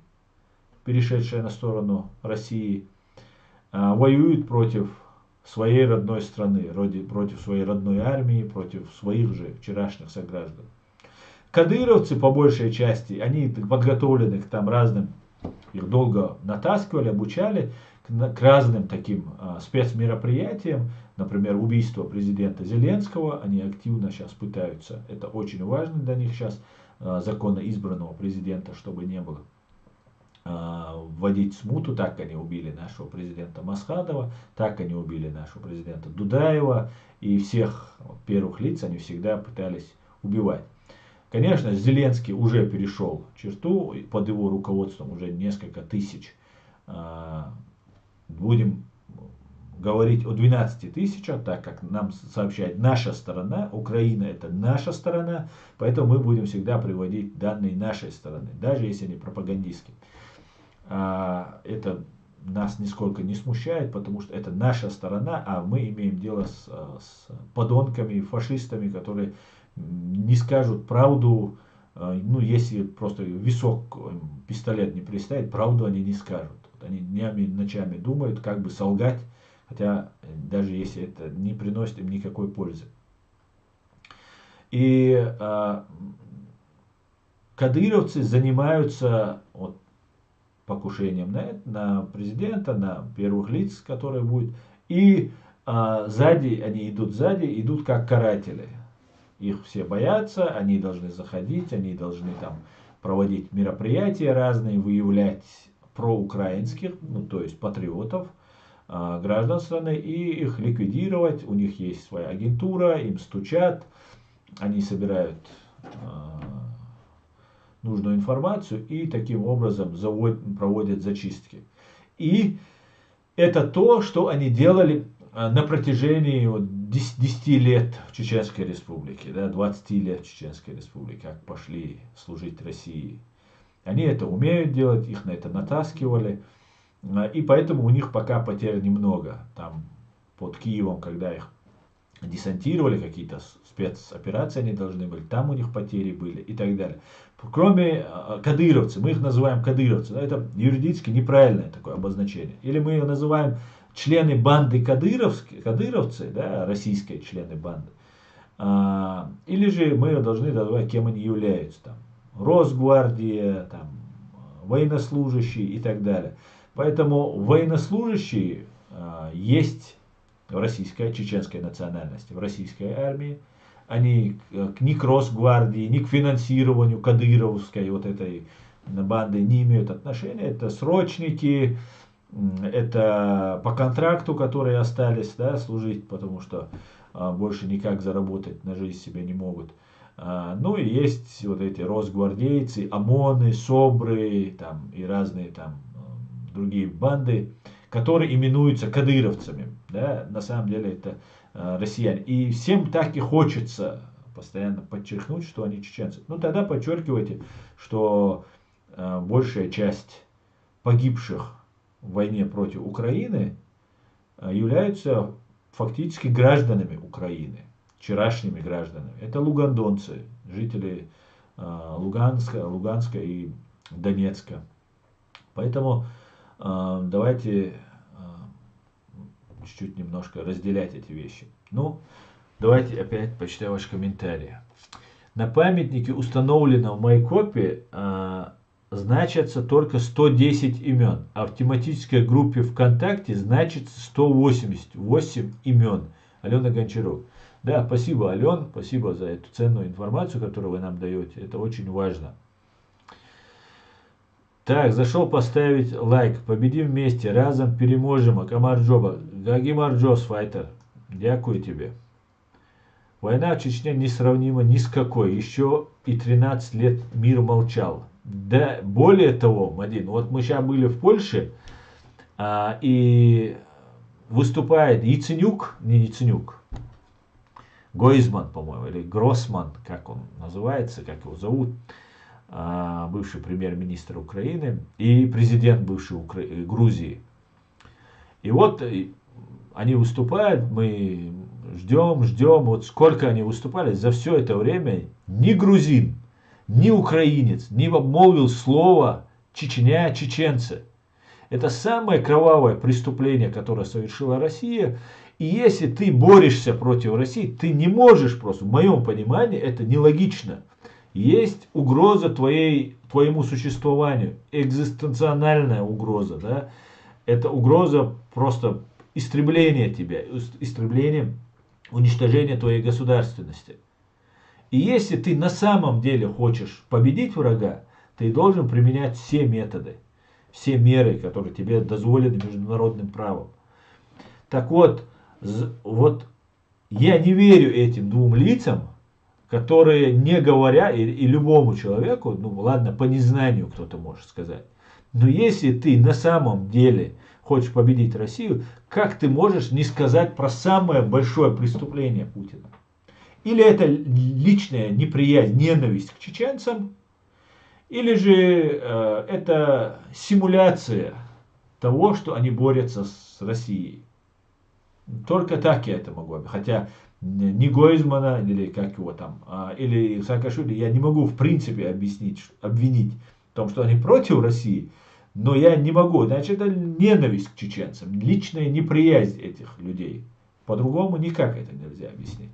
перешедшая на сторону России, воюют против своей родной страны, против своей родной армии, против своих же вчерашних сограждан. Кадыровцы, по большей части, они подготовлены к там разным, их долго натаскивали, обучали к разным таким спецмероприятиям, например, убийство президента Зеленского, они активно сейчас пытаются, это очень важно для них сейчас, законно избранного президента, чтобы не было, вводить смуту. Так они убили нашего президента Масхадова, так они убили нашего президента Дудаева, и всех первых лиц они всегда пытались убивать. Конечно, Зеленский уже перешел черту, под его руководством уже несколько тысяч, будем говорить о 12 тысячах, так как нам сообщает наша сторона, Украина это наша сторона, поэтому мы будем всегда приводить данные нашей стороны, даже если они пропагандистские. Это нас нисколько не смущает, потому что это наша сторона, а мы имеем дело с подонками, фашистами, которые не скажут правду, ну если просто висок, пистолет не приставить, правду они не скажут. Они днями и ночами думают, как бы солгать, хотя даже если это не приносит им никакой пользы. И кадыровцы занимаются вот покушением на президента, на первых лиц, которые будут. И сзади, они идут сзади, идут как каратели. Их все боятся, они должны заходить, они должны там проводить мероприятия разные, выявлять проукраинских, ну то есть патриотов, граждан страны, и их ликвидировать. У них есть своя агентура, им стучат, они собирают нужную информацию и таким образом проводят зачистки. И это то, что они делали на протяжении 10 лет в Чеченской Республике, да, 20 лет в Чеченской Республике, как пошли служить России. Они это умеют делать, их на это натаскивали, и поэтому у них пока потерь немного. Там под Киевом, когда их десантировали, какие-то спецоперации они должны были, там у них потери были и так далее. Кроме кадыровцев, мы их называем кадыровцы, да, это юридически неправильное такое обозначение. Или мы их называем члены банды кадыровцы, да, российские члены банды. Или же мы должны называть, кем они являются. Там, Росгвардия, там, военнослужащие и так далее. Поэтому военнослужащие есть в российской, чеченской национальности, в российской армии. Они ни к Росгвардии, ни к финансированию кадыровской вот этой банды не имеют отношения. Это срочники, это по контракту, которые остались, да, служить, потому что больше никак заработать на жизнь себе не могут. Ну и есть вот эти росгвардейцы, ОМОНы, СОБРы там, и разные там другие банды, которые именуются кадыровцами. Да? На самом деле это россияне. И всем так и хочется постоянно подчеркнуть, что они чеченцы. Ну тогда подчеркивайте, что большая часть погибших в войне против Украины являются фактически гражданами Украины, вчерашними гражданами. Это лугандонцы, жители Луганска и Донецка. Поэтому давайте чуть-чуть немножко разделять эти вещи. Ну, давайте опять почитаю ваши комментарии. На памятнике, установленном в Майкопе, значатся только 110 имен, а в тематической группе ВКонтакте значится 188 имен. Алена Гончаров. Да, спасибо, Ален, спасибо за эту ценную информацию, которую вы нам даете. Это очень важно. Так, зашел поставить лайк. Победим вместе, разом переможем. Камарджоба. Гагимарджос, файтер. Дякую тебе. Война в Чечне несравнима ни с какой. Еще и 13 лет мир молчал. Да, более того, Мадин, вот мы сейчас были в Польше, и выступает Яценюк, не Яценюк, Гойзман, по-моему, или Гроссман, как он называется, как его зовут, бывший премьер-министр Украины и президент бывшей Грузии. И вот они выступают, мы ждем, вот сколько они выступали, за все это время ни грузин, ни украинец не обмолвил слово Чечня, чеченцы. Это самое кровавое преступление, которое совершила Россия. И если ты борешься против России, ты не можешь просто, в моем понимании, это нелогично. Есть угроза твоему существованию, экзистенциональная угроза. Да? Это угроза просто истребления тебя, истребления, уничтожения твоей государственности. И если ты на самом деле хочешь победить врага, ты должен применять все методы, все меры, которые тебе дозволены международным правом. Так вот, я не верю этим двум лицам, которые не говоря, и любому человеку, ну ладно, по незнанию кто-то может сказать, но если ты на самом деле хочешь победить Россию, как ты можешь не сказать про самое большое преступление Путина? Или это личная неприязнь, ненависть к чеченцам, или же это симуляция того, что они борются с Россией. Только так я это могу объяснить. Хотя ни Гойзмана, или как его там, или Саакашвили я не могу в принципе объяснить, обвинить в том, что они против России. Но я не могу. Значит, это ненависть к чеченцам, личная неприязнь этих людей. По-другому никак это нельзя объяснить.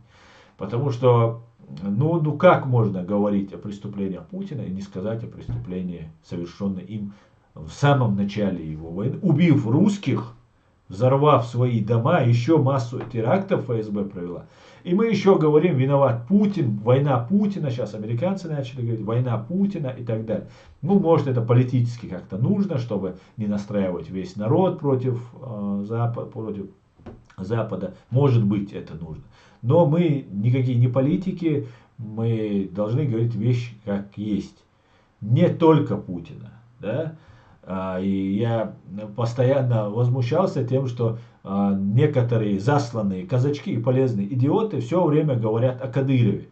Потому что, ну как можно говорить о преступлениях Путина и не сказать о преступлении, совершенном им в самом начале его войны, убив русских, взорвав свои дома, еще массу терактов ФСБ провела. И мы еще говорим, виноват Путин, война Путина, сейчас американцы начали говорить, война Путина и так далее. Ну, может, это политически как-то нужно, чтобы не настраивать весь народ против Запада. Может быть, это нужно. Но мы никакие не политики, мы должны говорить вещи как есть. Не только Путина. Да? И я постоянно возмущался тем, что некоторые засланные казачки и полезные идиоты все время говорят о Кадырове.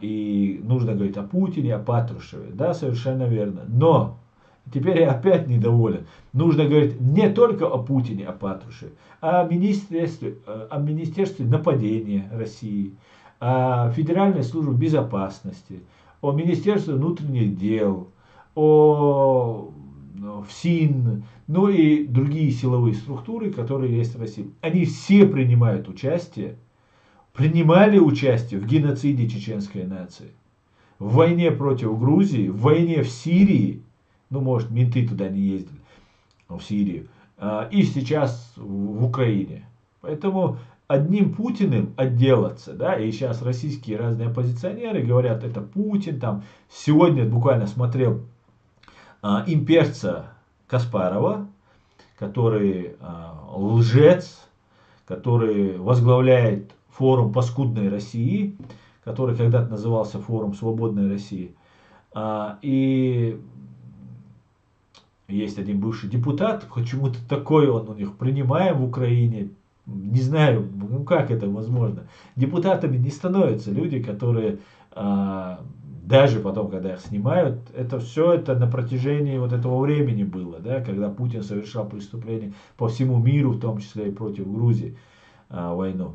И нужно говорить о Путине, о Патрушеве. Да, совершенно верно. Но теперь я опять недоволен. Нужно говорить не только о Путине, о Патрушеве, а о Министерстве нападения России, о Федеральной службе безопасности, о Министерстве внутренних дел, о ФСИН, ну и другие силовые структуры, которые есть в России. Они все принимали участие в геноциде чеченской нации, в войне против Грузии, в войне в Сирии, ну может менты туда не ездили, в Сирию, и сейчас в Украине. Поэтому одним Путиным отделаться, да, и сейчас российские разные оппозиционеры говорят, это Путин, там, сегодня буквально смотрел имперца Каспарова, который лжец, который возглавляет форум «Паскудной России», который когда-то назывался форум «Свободной России». И есть один бывший депутат, почему-то такой он у них принимаем в Украине. Не знаю, ну как это возможно. Депутатами не становятся люди, которые даже потом, когда их снимают, это все это на протяжении вот этого времени было, да, когда Путин совершал преступления по всему миру, в том числе и против Грузии, войну.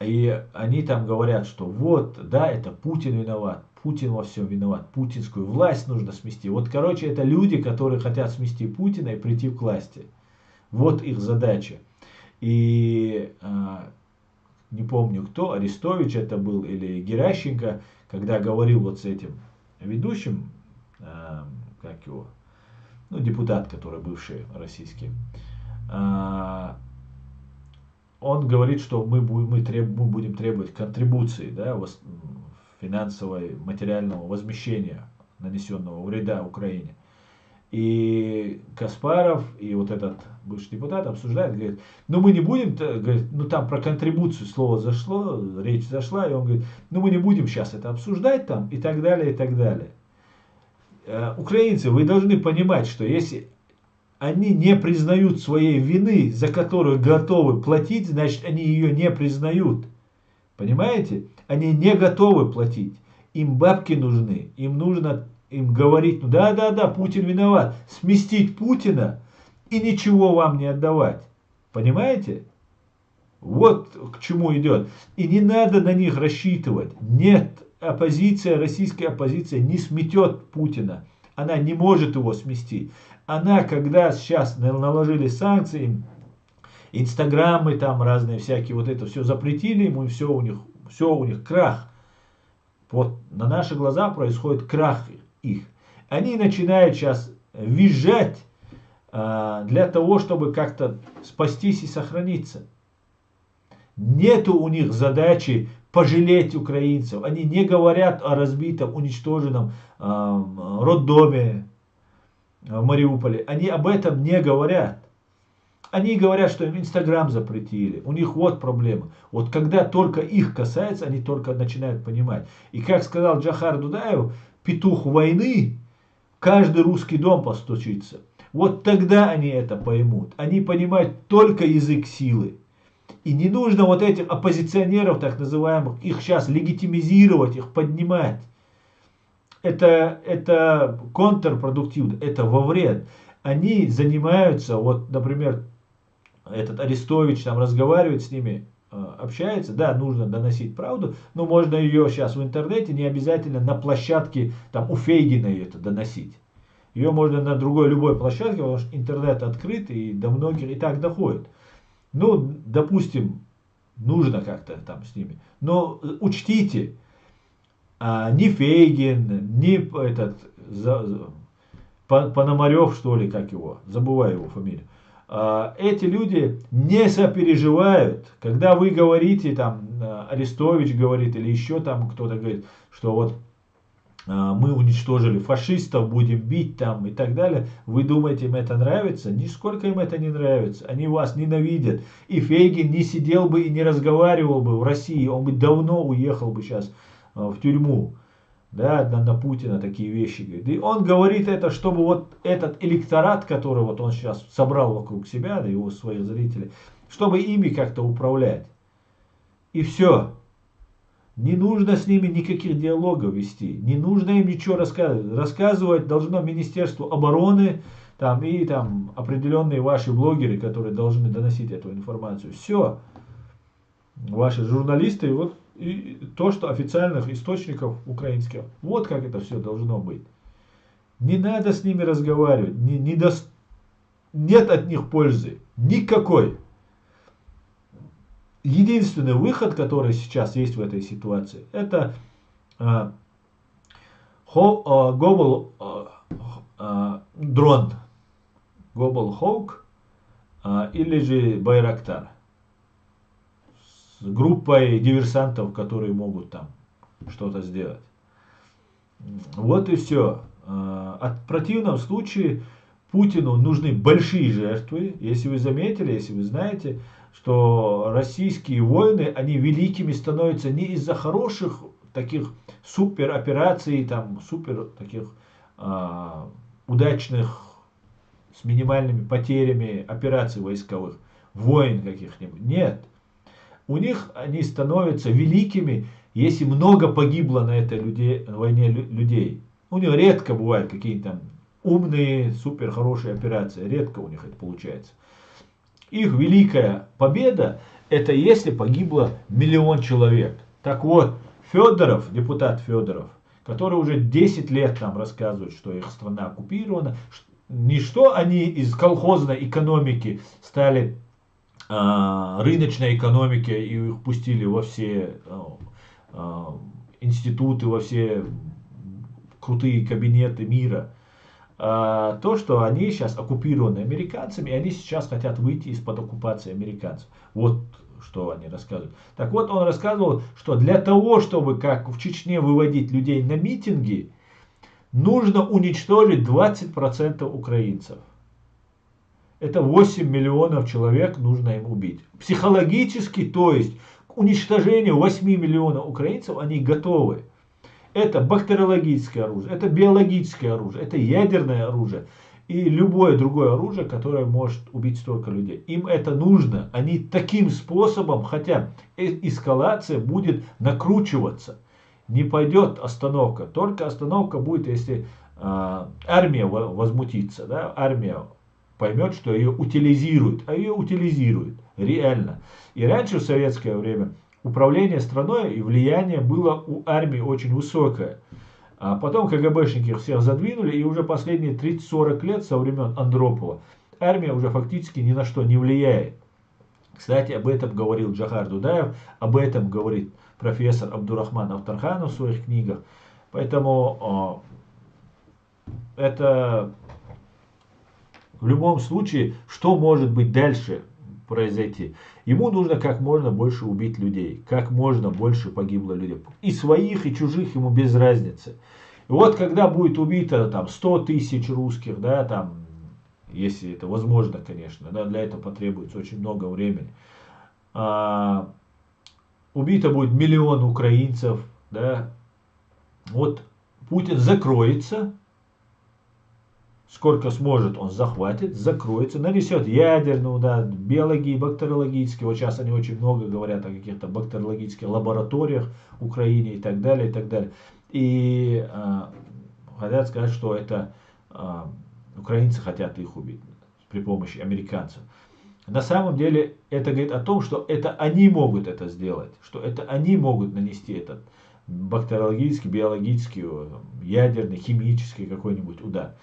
И они там говорят, что вот, да, это Путин виноват, Путин во всем виноват, путинскую власть нужно смести. Вот, короче, это люди, которые хотят смести Путина и прийти к власти. Вот их задача. И не помню кто, Арестович это был или Геращенко, когда говорил вот с этим ведущим, как его, ну, депутат, который бывший российский, он говорит, что мы будем требовать контрибуции, да, финансовой, материального возмещения нанесенного вреда Украине. И Каспаров и вот этот бывший депутат обсуждают, говорит, ну мы не будем, говорит, ну там про контрибуцию слово зашло, речь зашла, и он говорит, ну мы не будем сейчас это обсуждать там и так далее, и так далее. Украинцы, вы должны понимать, что если они не признают своей вины, за которую готовы платить, значит, они ее не признают. Понимаете? Они не готовы платить. Им бабки нужны. Им нужно им говорить, ну да, Путин виноват. Сместить Путина и ничего вам не отдавать. Понимаете? Вот к чему идет. И не надо на них рассчитывать. Нет, оппозиция, российская оппозиция не сметет Путина. Она не может его сместить. Она, когда сейчас наложили санкции, инстаграмы там разные всякие, вот это все запретили ему, и все у них крах. Вот на наши глаза происходит крах их. Они начинают сейчас визжать для того, чтобы как-то спастись и сохраниться. Нету у них задачи пожалеть украинцев. Они не говорят о разбитом, уничтоженном роддоме в Мариуполе. Они об этом не говорят. Они говорят, что им Инстаграм запретили. У них вот проблема. Вот когда только их касается, они только начинают понимать. И как сказал Джохар Дудаев, петух войны, каждый русский дом постучится. Вот тогда они это поймут. Они понимают только язык силы. И не нужно вот этих оппозиционеров, так называемых, их сейчас легитимизировать, их поднимать. Это контрпродуктивно, это во вред. Они занимаются, вот, например, этот Арестович там разговаривает с ними, общается, да, нужно доносить правду, но можно ее сейчас в интернете, не обязательно на площадке, там у Фейгина это доносить. Ее можно на другой, любой площадке, потому что интернет открыт и до многих и так доходит. Ну, допустим, нужно как-то там с ними. Но учтите, ни Фейгин, ни этот Пономарев, что ли, как его, забываю его фамилию. Эти люди не сопереживают, когда вы говорите, там, Арестович говорит, или еще там кто-то говорит, что вот мы уничтожили фашистов, будем бить там и так далее. Вы думаете, им это нравится? Нисколько им это не нравится. Они вас ненавидят. И Фейгин не сидел бы и не разговаривал бы в России. Он бы давно уехал бы сейчас в тюрьму. Да, на Путина такие вещи говорит. И он говорит это, чтобы вот этот электорат, который вот он сейчас собрал вокруг себя, да, его своих зрителей, чтобы ими как-то управлять. И все. Не нужно с ними никаких диалогов вести. Не нужно им ничего рассказывать. Рассказывать должно Министерство обороны там, и там определенные ваши блогеры, которые должны доносить эту информацию. Все. Ваши журналисты, вот и то, что официальных источников украинских. Вот как это все должно быть. Не надо с ними разговаривать. Нет от них пользы. Никакой. Единственный выход, который сейчас есть в этой ситуации, это Global дрон, Global Hawk или же Байрактар. С группой диверсантов, которые могут там что-то сделать. Вот и все. В противном случае Путину нужны большие жертвы. Если вы заметили, если вы знаете, что российские войны, они великими становятся не из-за хороших таких супер операций, там, супер таких удачных, с минимальными потерями операций войсковых, войн каких-нибудь. Нет. У них они становятся великими, если много погибло на этой войне людей. У них редко бывают какие-то там умные, супер хорошие операции. Редко у них это получается. Их великая победа, это если погибло 1 000 000 человек. Так вот, Федоров, депутат Федоров, который уже 10 лет там рассказывает, что их страна оккупирована, не что они из колхозной экономики стали рыночной экономикой и их пустили во все институты, во все крутые кабинеты мира. То, что они сейчас оккупированы американцами, и они сейчас хотят выйти из-под оккупации американцев. Вот что они рассказывают. Так вот, он рассказывал, что для того, чтобы, как в Чечне, выводить людей на митинги, нужно уничтожить 20% украинцев. Это 8 миллионов человек нужно им убить. Психологически, то есть, к уничтожению 8 миллионов украинцев они готовы. Это бактериологическое оружие, это биологическое оружие, это ядерное оружие. и любое другое оружие, которое может убить столько людей. Им это нужно, они таким способом хотят. Эскалация будет накручиваться, не пойдет остановка, только остановка будет, если армия возмутится, да? Армия поймет, что ее утилизируют, а ее утилизируют реально. И раньше в советское время управление страной и влияние было у армии очень высокое. А потом КГБшники всех задвинули, и уже последние 30-40 лет со времен Андропова армия уже фактически ни на что не влияет. Кстати, об этом говорил Джохар Дудаев, об этом говорит профессор Абдурахман Автарханов в своих книгах. Поэтому это в любом случае, что может быть дальше произойти? Ему нужно как можно больше убить людей, как можно больше погибло людей. И своих, и чужих ему без разницы. И вот когда будет убито там 100 тысяч русских, да, там, если это возможно, конечно, да, для этого потребуется очень много времени. Убито будет 1 миллион украинцев, да. Вот Путин закроется. Сколько сможет, он захватит, закроется, нанесет ядерный удар, биологический, бактериологический. Вот сейчас они очень много говорят о каких-то бактериологических лабораториях в Украине и так далее, и так далее. И хотят сказать, что это украинцы хотят их убить при помощи американцев. На самом деле это говорит о том, что это они могут это сделать, что это они могут нанести этот бактериологический, биологический, ядерный, химический какой-нибудь удар.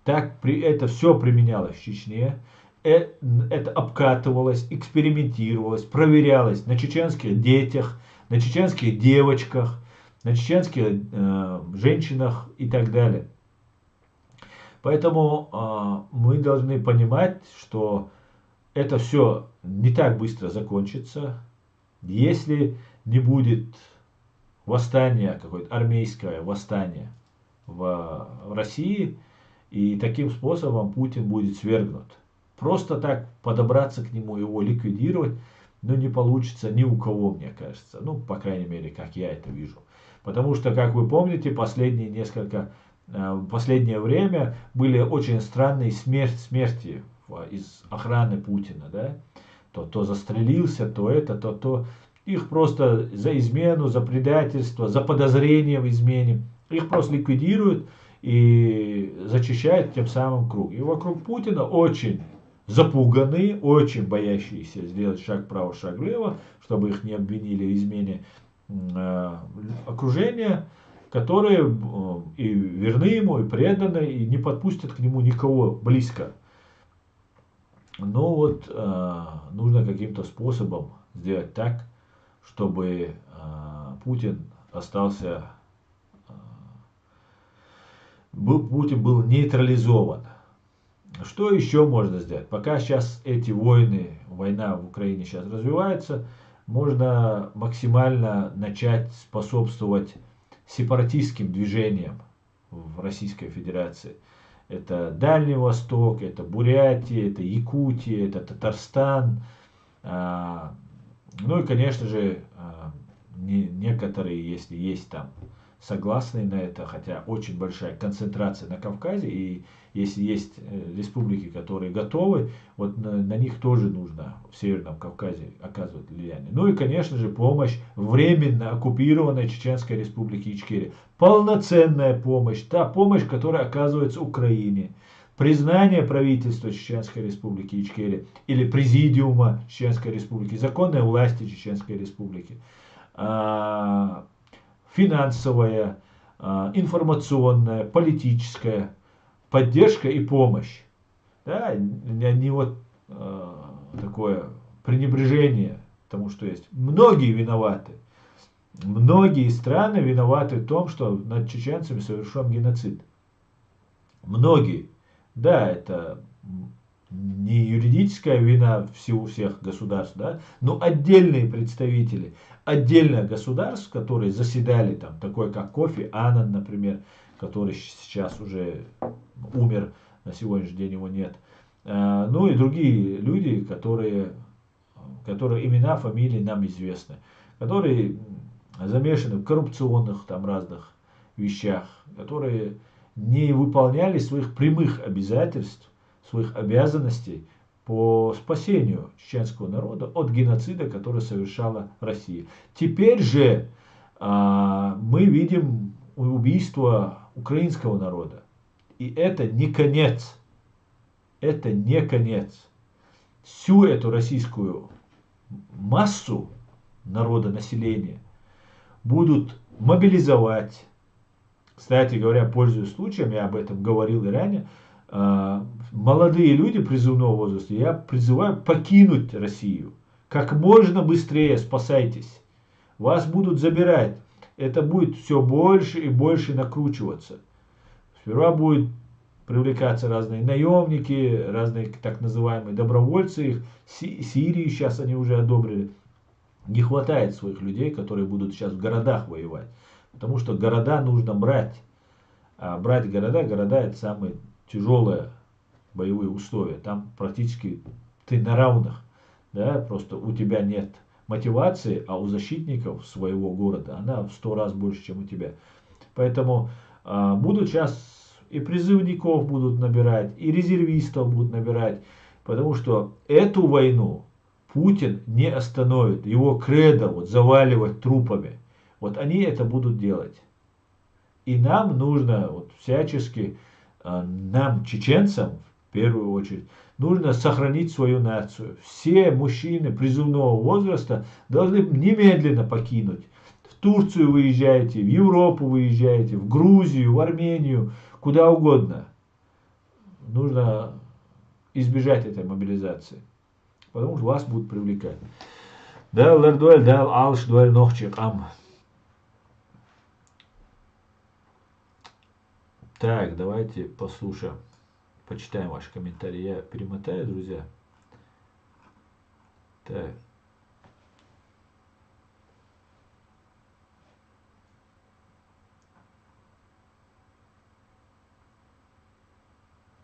Так это все применялось в Чечне, это обкатывалось, экспериментировалось, проверялось на чеченских детях, на чеченских девочках, на чеченских женщинах и так далее. Поэтому мы должны понимать, что это все не так быстро закончится, если не будет восстания, какое-то армейское восстание в России. И таким способом Путин будет свергнут. Просто так подобраться к нему, его ликвидировать, не получится ни у кого, мне кажется. По крайней мере, как я это вижу. Потому что, как вы помните, последнее время были очень странные смерти из охраны Путина. Да? То застрелился, то. Их просто за измену, за предательство, за подозрение в измене. Их просто ликвидируют. И зачищает тем самым круг. И вокруг Путина очень запуганные, очень боящиеся сделать шаг вправо, шаг влево, чтобы их не обвинили в измене окружения, которые и верны ему, и преданы, и не подпустят к нему никого близко. Нужно каким-то способом сделать так, чтобы Путин Путин был нейтрализован. Что еще можно сделать? Пока сейчас эти война в Украине сейчас развивается, можно максимально начать способствовать сепаратистским движениям в Российской Федерации. Это Дальний Восток, это Бурятия, это Якутия, это Татарстан. И, конечно же, некоторые, если есть там согласны на это, хотя очень большая концентрация на Кавказе, и если есть республики, которые готовы, вот на них тоже нужно в Северном Кавказе оказывать влияние. И, конечно же, помощь временно оккупированной Чеченской Республики Ичкерия. Полноценная помощь, та помощь, которая оказывается Украине. Признание правительства Чеченской Республики Ичкерия или президиума Чеченской Республики, законной власти Чеченской Республики. Финансовая, информационная, политическая поддержка и помощь. Да, не такое пренебрежение тому, что есть. Многие виноваты. Многие страны виноваты в том, что над чеченцами совершен геноцид. Многие. Да, это не юридическая вина всех государств, да, но отдельные представители отдельных государств, которые заседали, там, такой как Кофи Аннан, например, который сейчас уже умер, на сегодняшний день его нет. И другие люди, которые имена, фамилии нам известны, которые замешаны в коррупционных там разных вещах, которые не выполняли своих прямых обязательств, своих обязанностей по спасению чеченского народа от геноцида, который совершала Россия. Теперь же мы видим убийство украинского народа. И это не конец. Это не конец. Всю эту российскую массу народа, населения будут мобилизовать. Кстати говоря, пользуясь случаем, я об этом говорил и ранее, молодые люди призывного возраста, я призываю покинуть Россию. Как можно быстрее спасайтесь. Вас будут забирать. Это будет все больше и больше накручиваться. Сперва будут привлекаться разные наемники, разные так называемые добровольцы. Их Сирии сейчас они уже одобрили. Не хватает своих людей, которые будут сейчас в городах воевать. Потому что города нужно брать. А брать города это самые тяжелые боевые условия. Там практически ты на равных. Да? Просто у тебя нет мотивации, а у защитников своего города она в 100 раз больше, чем у тебя. Поэтому будут сейчас и призывников будут набирать, и резервистов будут набирать. Потому что эту войну Путин не остановит. Его кредо вот, заваливать трупами. Вот они это будут делать. И нам нужно вот, всячески, нам, чеченцам, в первую очередь, нужно сохранить свою нацию. Все мужчины призывного возраста должны немедленно покинуть. В Турцию выезжаете, в Европу выезжаете, в Грузию, в Армению, куда угодно. Нужно избежать этой мобилизации. Потому что вас будут привлекать. Дәлер дуэль, дәл алыш дуэль нохчик ам. Так, давайте послушаем. Почитаем ваши комментарии. Я перемотаю, друзья. Так.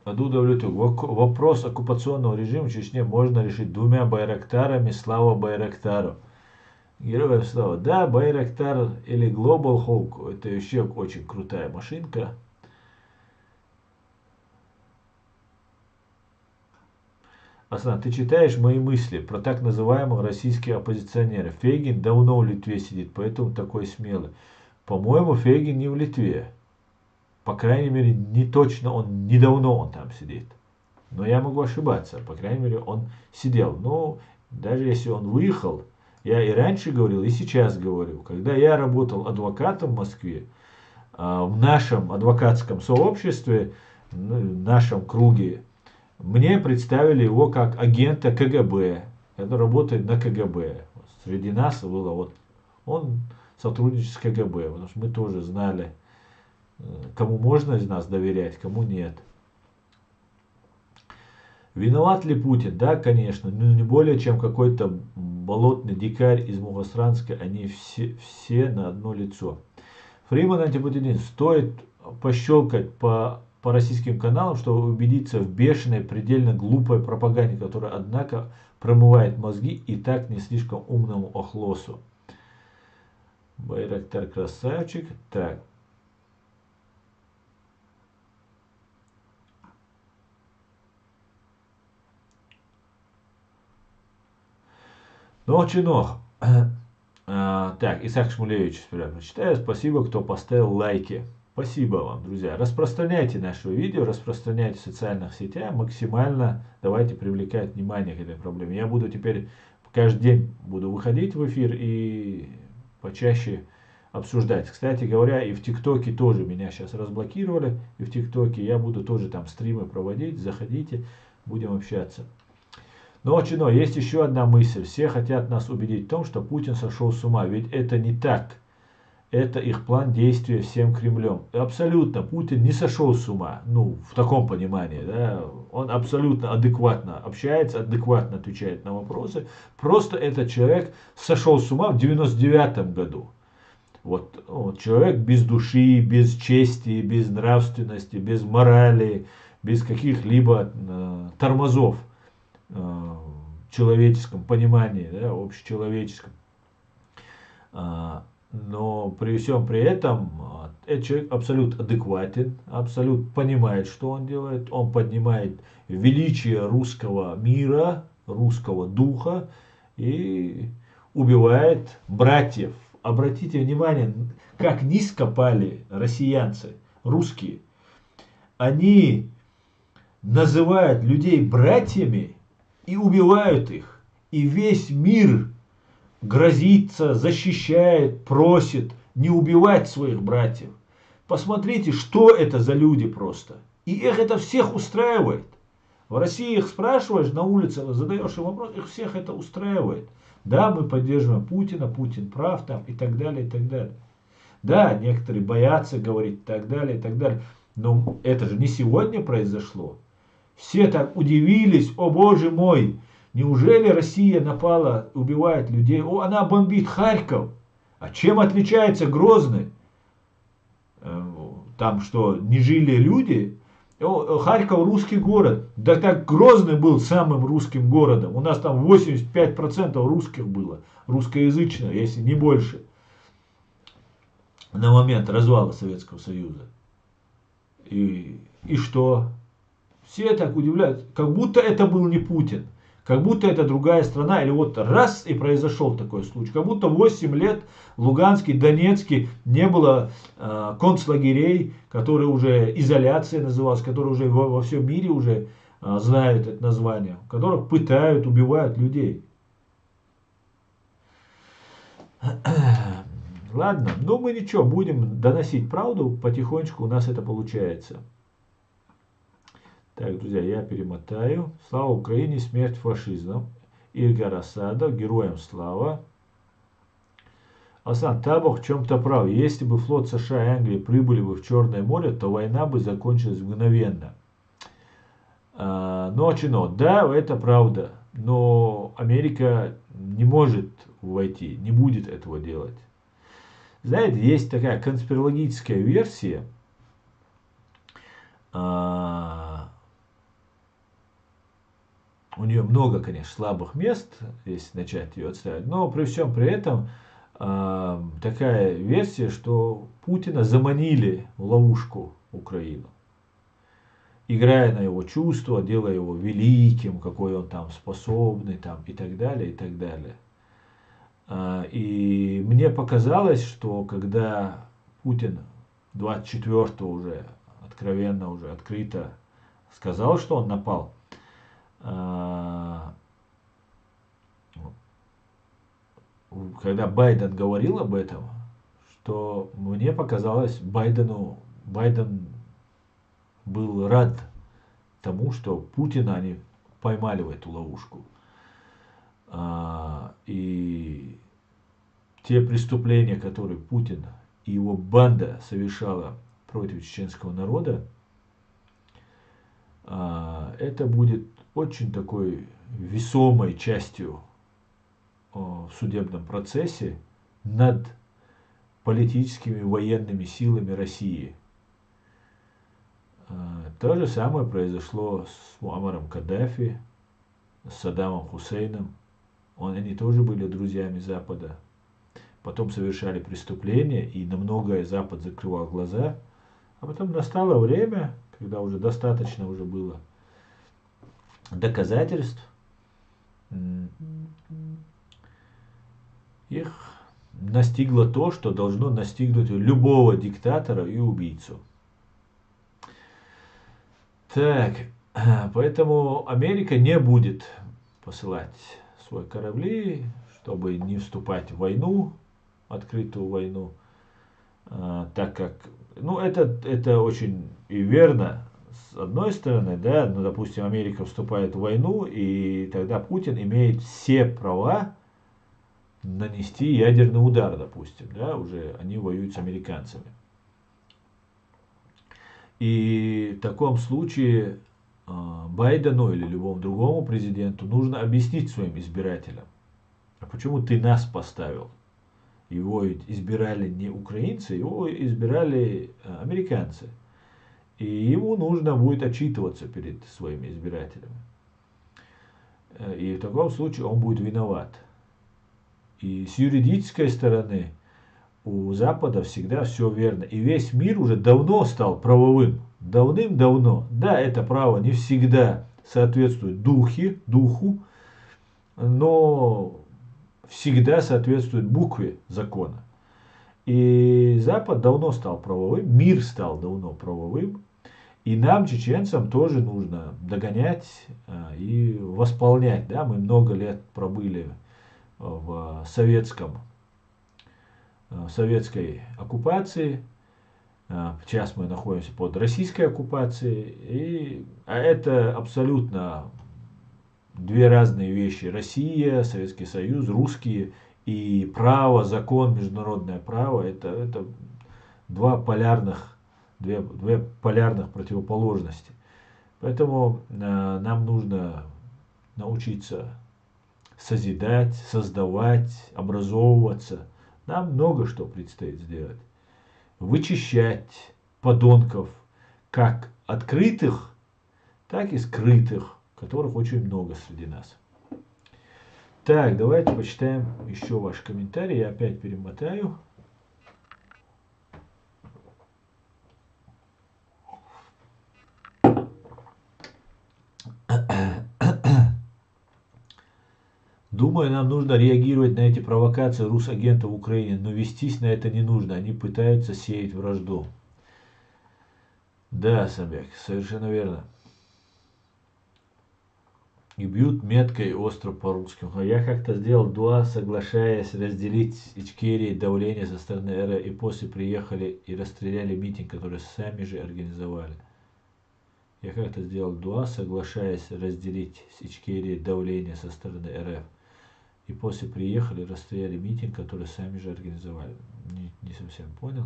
Адуда Влютюк. Вопрос оккупационного режима в Чечне можно решить 2 Байрактарами. Слава Байрактару. Героям слава. Да, Байрактар или Global Hawk. Это еще очень крутая машинка. Аслан, ты читаешь мои мысли про так называемых российских оппозиционеров. Фейгин давно в Литве сидит, поэтому такой смелый. По-моему, Фейгин не в Литве. По крайней мере, не точно, недавно он там сидит. Но я могу ошибаться. По крайней мере, он сидел. Но даже если он выехал, я и раньше говорил, и сейчас говорю. Когда я работал адвокатом в Москве, в нашем адвокатском сообществе, в нашем круге, мне представили его как агента КГБ. Это работает на КГБ. Среди нас было вот он сотрудничает с КГБ, потому что мы тоже знали, кому можно из нас доверять, кому нет. Виноват ли Путин? Да, конечно, но не более чем какой-то болотный дикарь из Мухосранска. Они все на одно лицо. Фриман антипутинин. Стоит пощелкать по российским каналам, чтобы убедиться в бешеной, предельно глупой пропаганде, которая, однако, промывает мозги и так не слишком умному охлосу. Байрактар красавчик. Так. Ночи ног. Так, Исаак Шмулевич, прочитаю. Спасибо, кто поставил лайки. Спасибо вам, друзья. Распространяйте наше видео, распространяйте в социальных сетях. Максимально давайте привлекать внимание к этой проблеме. Я буду теперь каждый день выходить в эфир и почаще обсуждать. Кстати говоря, и в ТикТоке тоже меня сейчас разблокировали. И в ТикТоке я буду тоже там стримы проводить. Заходите, будем общаться. Но есть еще одна мысль. Все хотят нас убедить в том, что Путин сошел с ума. Ведь это не так. Это их план действия всем Кремлем. Абсолютно. Путин не сошел с ума. Ну, в таком понимании. Да? Он абсолютно адекватно общается, адекватно отвечает на вопросы. Просто этот человек сошел с ума в 99-м году. Вот человек без души, без чести, без нравственности, без морали, без каких-либо тормозов. В человеческом понимании, да, общечеловеческом. Но при всем при этом этот человек абсолютно адекватен, абсолютно понимает, что он делает. Он поднимает величие русского мира, русского духа и убивает братьев. Обратите внимание, как низко пали россиянцы, русские. Они называют людей братьями и убивают их. И весь мир грозится, защищает, просит не убивать своих братьев. Посмотрите, что это за люди просто. И их это всех устраивает. В России их спрашиваешь на улице, задаешь им вопрос, их всех это устраивает. Да, мы поддерживаем Путина, Путин прав там и так далее, и так далее. Да, некоторые боятся говорить и так далее, и так далее. Но это же не сегодня произошло. Все так удивились, о боже мой, неужели Россия напала, убивает людей? О, она бомбит Харьков. А чем отличается Грозный? Там что, не жили люди? Харьков русский город. Да так Грозный был самым русским городом. У нас там 85% русских было. Русскоязычных, если не больше. На момент развала Советского Союза. И что? Все так удивляются. Как будто это был не Путин. Как будто это другая страна. Или вот раз и произошел такой случай. Как будто 8 лет в Луганске, Донецке не было концлагерей, которые уже изоляция называлась, которые уже во всем мире уже знают это название. В которых пытают, убивают людей. Ладно, ну мы ничего, будем доносить правду потихонечку, у нас это получается. Так, друзья, я перемотаю. Слава Украине, смерть фашизму. Ильгар Асадов, героям слава. Александр Табах в чем-то прав. Если бы флот США и Англии прибыли бы в Черное море, то война бы закончилась мгновенно. Но, да, это правда. Но Америка не может войти, не будет этого делать. Знаете, есть такая конспирологическая версия. У нее много, конечно, слабых мест, если начать ее отстаивать. Но при всем при этом такая версия, что Путина заманили в ловушку Украину. Играя на его чувства, делая его великим, какой он там способный, там, и так далее, и так далее. И мне показалось, что когда Путин 24-го уже откровенно, уже открыто сказал, что он напал, когда Байден говорил об этом, что мне показалось, Байден был рад тому, что Путина они поймали в эту ловушку. И те преступления, которые Путин и его банда совершала против чеченского народа, это будет очень такой весомой частью в судебном процессе над политическими и военными силами России. То же самое произошло с Муаммаром Каддафи, с Саддамом Хусейном. Они тоже были друзьями Запада. Потом совершали преступления, и на многое Запад закрывал глаза. А потом настало время, когда уже достаточно уже было доказательств, их настигло то, что должно настигнуть любого диктатора и убийцу. Так, поэтому Америка не будет посылать свои корабли, чтобы не вступать в войну, открытую войну, так как, ну, это очень и верно, с одной стороны, да, ну, допустим, Америка вступает в войну, и тогда Путин имеет все права нанести ядерный удар, допустим, да, уже они воюют с американцами. И в таком случае Байдену или любому другому президенту нужно объяснить своим избирателям, а почему ты нас поставил? Его избирали не украинцы, его избирали американцы. И ему нужно будет отчитываться перед своими избирателями. И в таком случае он будет виноват. И с юридической стороны у Запада всегда все верно. И весь мир уже давно стал правовым. Давным-давно. Да, это право не всегда соответствует духу, но всегда соответствует букве закона. И Запад давно стал правовым, мир стал давно правовым. И нам, чеченцам, тоже нужно догонять и восполнять. Да? Мы много лет пробыли в советской оккупации. Сейчас мы находимся под российской оккупацией. А это абсолютно две разные вещи. Россия, Советский Союз, русские. И право, закон, международное право, это две полярных противоположности. Поэтому нам нужно научиться созидать, создавать, образовываться. Нам много что предстоит сделать. Вычищать подонков, как открытых, так и скрытых, которых очень много среди нас. Так, давайте почитаем еще ваши комментарии. Я опять перемотаю. Думаю, нам нужно реагировать на эти провокации русагентов в Украине, но вестись на это не нужно. Они пытаются сеять вражду. Да, Самбек, совершенно верно. И бьют метко и остро по-русски. Я как-то сделал дуа, соглашаясь разделить Ичкерии давление со стороны РФ, и после приехали и расстреляли митинг, который сами же организовали. Я как-то сделал дуа, соглашаясь разделить с Ичкерии давление со стороны РФ. И после приехали, расстреляли митинг, который сами же организовали. Не совсем понял.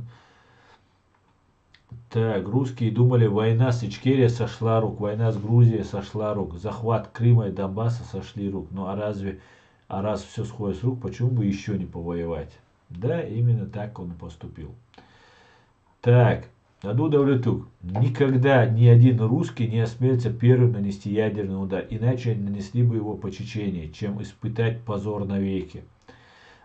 Так, русские думали, война с Ичкерией сошла рук, война с Грузией сошла рук, захват Крыма и Донбасса сошли рук. Ну раз все сходит с рук, почему бы еще не повоевать? Да, именно так он и поступил. Так, Аду Давлетук. Никогда ни один русский не осмелится первым нанести ядерный удар, иначе они нанесли бы его по Чечении, чем испытать позор навеки.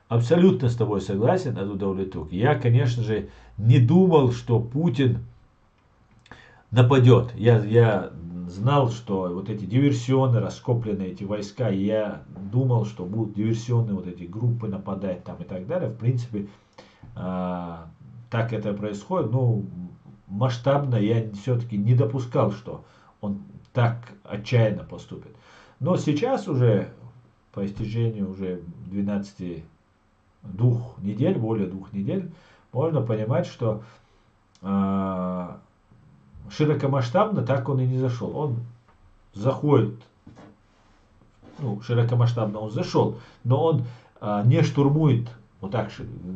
Абсолютно с тобой согласен, Аду Давлетук. Я, конечно же, не думал, что Путин нападет. Я знал, что вот эти диверсионные, раскопленные эти войска, я думал, что будут диверсионные вот эти группы нападать там и так далее. В принципе, так это происходит. Ну, масштабно я все-таки не допускал, что он так отчаянно поступит. Но сейчас уже, по истечению уже 2 недель, более 2 недель, можно понимать, что широкомасштабно так он и не зашел. Он заходит, ну, широкомасштабно он зашел, но он не штурмует вот так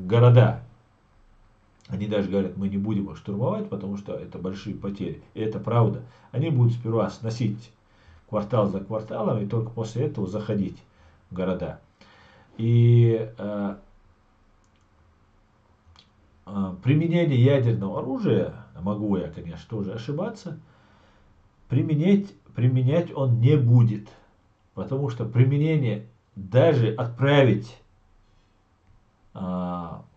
города. Они даже говорят, мы не будем их штурмовать, потому что это большие потери. И это правда. Они будут сперва сносить квартал за кварталом, и только после этого заходить в города. И применение ядерного оружия, могу я, конечно, тоже ошибаться, применять он не будет. Потому что применение, даже отправить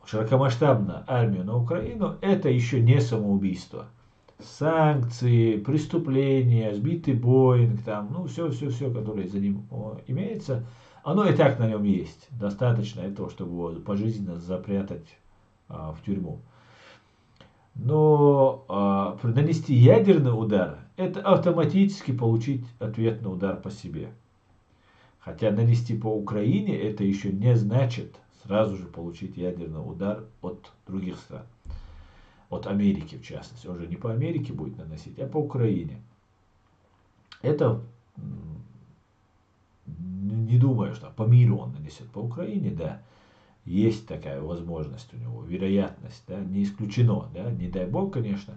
широкомасштабно армию на Украину, это еще не самоубийство. Санкции, преступления, сбитый Боинг, там, ну, все, которое за ним имеется, оно и так на нем есть. Достаточно этого, чтобы его пожизненно запрятать в тюрьму. Но нанести ядерный удар, это автоматически получить ответный удар по себе. Хотя нанести по Украине, это еще не значит сразу же получить ядерный удар от других стран. От Америки, в частности. Он же не по Америке будет наносить, а по Украине. Это, не думаю, что по миру он нанесет. По Украине, да, есть такая возможность у него, вероятность, да, не исключено, да, не дай бог, конечно.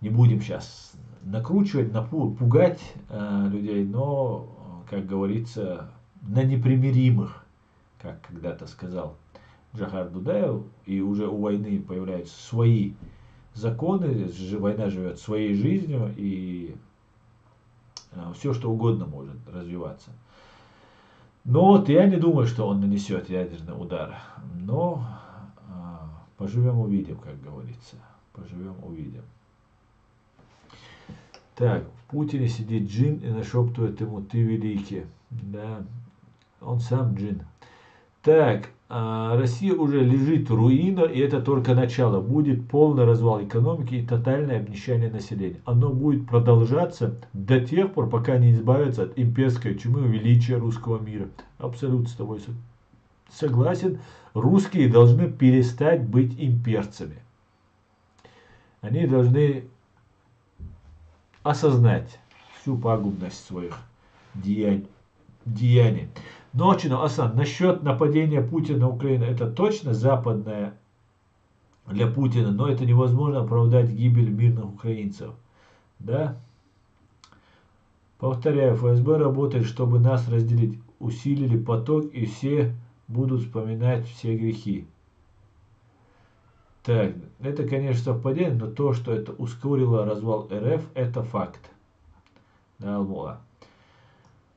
Не будем сейчас накручивать, пугать людей, но, как говорится, на непримиримых, как когда-то сказал Джохар Дудаев, и уже у войны появляются свои законы, война живет своей жизнью, и все что угодно может развиваться. Но вот я не думаю, что он нанесет ядерный удар, но Поживем увидим, как говорится. Поживем увидим. Так, в Путине сидит джин и нашептывает ему: ты великий. Да, он сам джин. Так, Россия уже лежит в руинах, и это только начало. Будет полный развал экономики и тотальное обнищание населения. Оно будет продолжаться до тех пор, пока не избавятся от имперской чумы величия русского мира. Абсолютно с тобой согласен. Русские должны перестать быть имперцами. Они должны осознать всю пагубность своих деяний. Ночью, Асан, насчет нападения Путина на Украину, это точно западное для Путина, но это невозможно оправдать гибель мирных украинцев. Да? Повторяю, ФСБ работает, чтобы нас разделить, усилили поток, и все будут вспоминать все грехи. Так, это, конечно, совпадение, но то, что это ускорило развал РФ, это факт. Да, Алмула.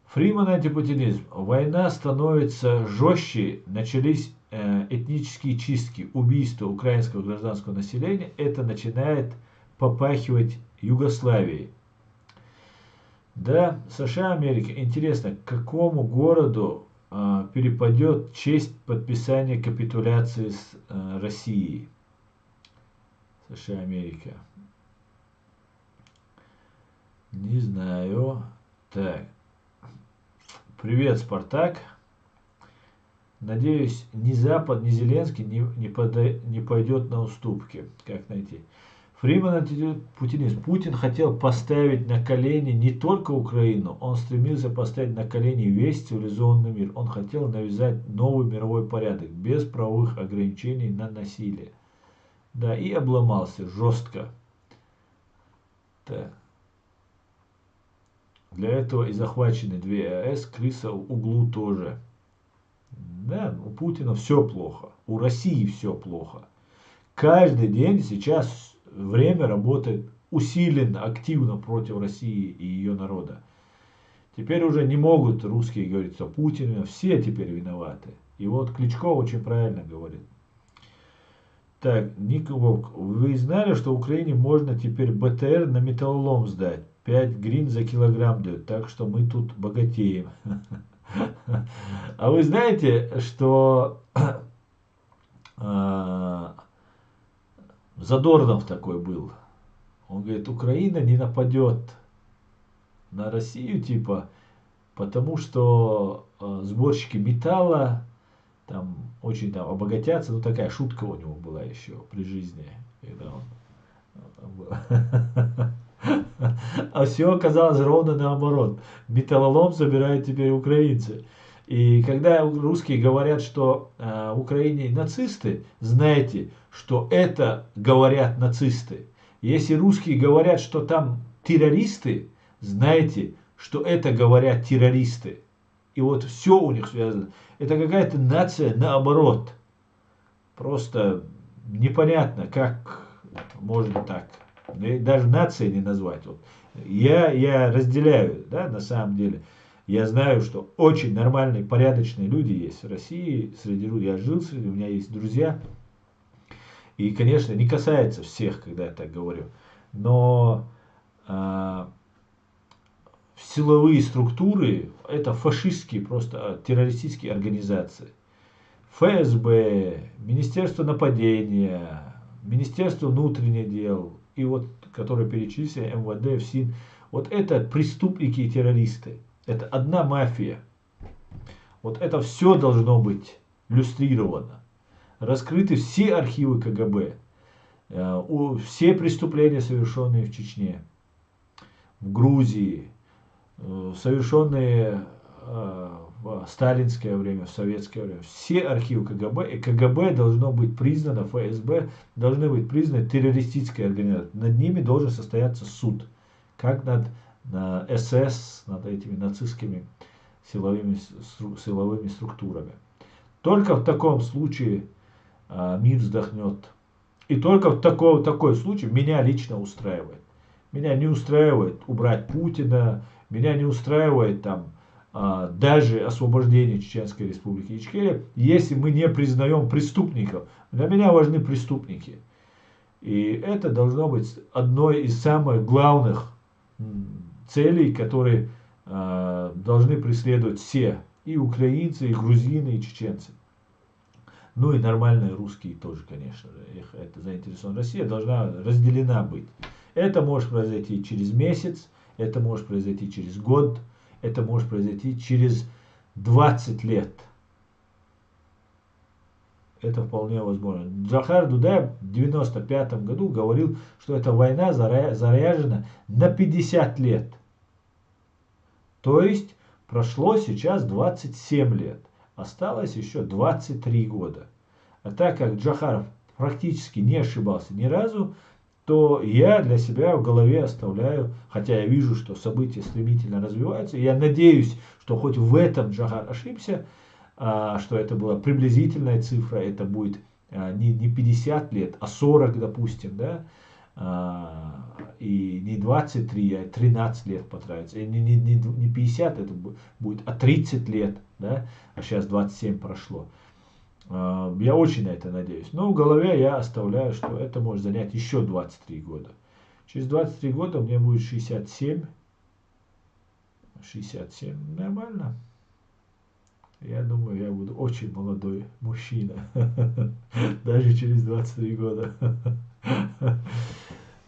Фриман, антипутинизм. Война становится жестче, начались этнические чистки, убийства украинского гражданского населения. Это начинает попахивать Югославией. Да, США, Америка. Интересно, к какому городу перепадет честь подписания капитуляции с Россией? США, Америка. Не знаю. Так. Привет, Спартак. Надеюсь, ни Запад, ни Зеленский не пойдет на уступки. Как найти? Фриман, антипутинизм. Путин хотел поставить на колени не только Украину, он стремился поставить на колени весь цивилизованный мир. Он хотел навязать новый мировой порядок, без правовых ограничений на насилие. Да, и обломался жестко. Так. Для этого и захвачены 2 АЭС, крыса в углу тоже. Да, у Путина все плохо, у России все плохо. Каждый день сейчас время работает усиленно, активно против России и ее народа. Теперь уже не могут русские говорить, что Путин, все теперь виноваты. И вот Кличко очень правильно говорит. Так, Николов, вы знали, что в Украине можно теперь БТР на металлолом сдать? 5 гривен за килограмм дают, так что мы тут богатеем. А вы знаете, что Задорнов такой был? Он говорит, Украина не нападет на Россию, типа, потому что сборщики металла там очень там обогатятся. Ну, такая шутка у него была еще при жизни, когда он был. А все оказалось ровно наоборот. Металлолом собирают теперь украинцы. И когда русские говорят, что в Украине нацисты, знайте, что это говорят нацисты. Если русские говорят, что там террористы, знайте, что это говорят террористы. И вот все у них связано. Это какая-то нация наоборот. Просто непонятно, как можно так. Даже нацией не назвать. Вот. Я разделяю, да, на самом деле. Я знаю, что очень нормальные, порядочные люди есть в России. Среди людей я жил, у меня есть друзья. И, конечно, не касается всех, когда я так говорю. Но силовые структуры – это фашистские, просто террористические организации. ФСБ, Министерство нападения, Министерство внутренних дел, и вот, которые перечислили, МВД, ФСИН, вот это преступники и террористы. Это одна мафия. Вот это все должно быть люстрировано. Раскрыты все архивы КГБ, все преступления, совершенные в Чечне, в Грузии, совершенные в сталинское время, в советское время. Все архивы КГБ, и КГБ должно быть признано, ФСБ должны быть признаны террористической организацией. Над ними должен состояться суд, как над СС, над этими нацистскими силовыми структурами. Только в таком случае мир вздохнет. И только в такой случай меня лично устраивает. Меня не устраивает убрать Путина, меня не устраивает там даже освобождение Чеченской Республики Ичкерия, если мы не признаем преступников. Для меня важны преступники. И это должно быть одной из самых главных целей, которые должны преследовать все. И украинцы, и грузины, и чеченцы. Ну и нормальные русские тоже, конечно. Их это заинтересована. Россия должна разделена быть. Это может произойти через месяц, это может произойти через год, это может произойти через 20 лет. Это вполне возможно. Джохар Дудаев в 1995 году говорил, что эта война заряжена на 50 лет. То есть прошло сейчас 27 лет. Осталось еще 23 года. А так как Джохаров практически не ошибался ни разу, то я для себя в голове оставляю, хотя я вижу, что события стремительно развиваются, я надеюсь, что хоть в этом Джохар ошибся, что это была приблизительная цифра, это будет не 50 лет, а 40, допустим, да, и не 23, а 13 лет потратится, и не 50, это будет, а 30 лет, да, а сейчас 27 прошло. Я очень на это надеюсь. Но в голове я оставляю, что это может занять еще 23 года. Через 23 года мне будет 67. 67 нормально. Я думаю, я буду очень молодой мужчина. Даже через 23 года.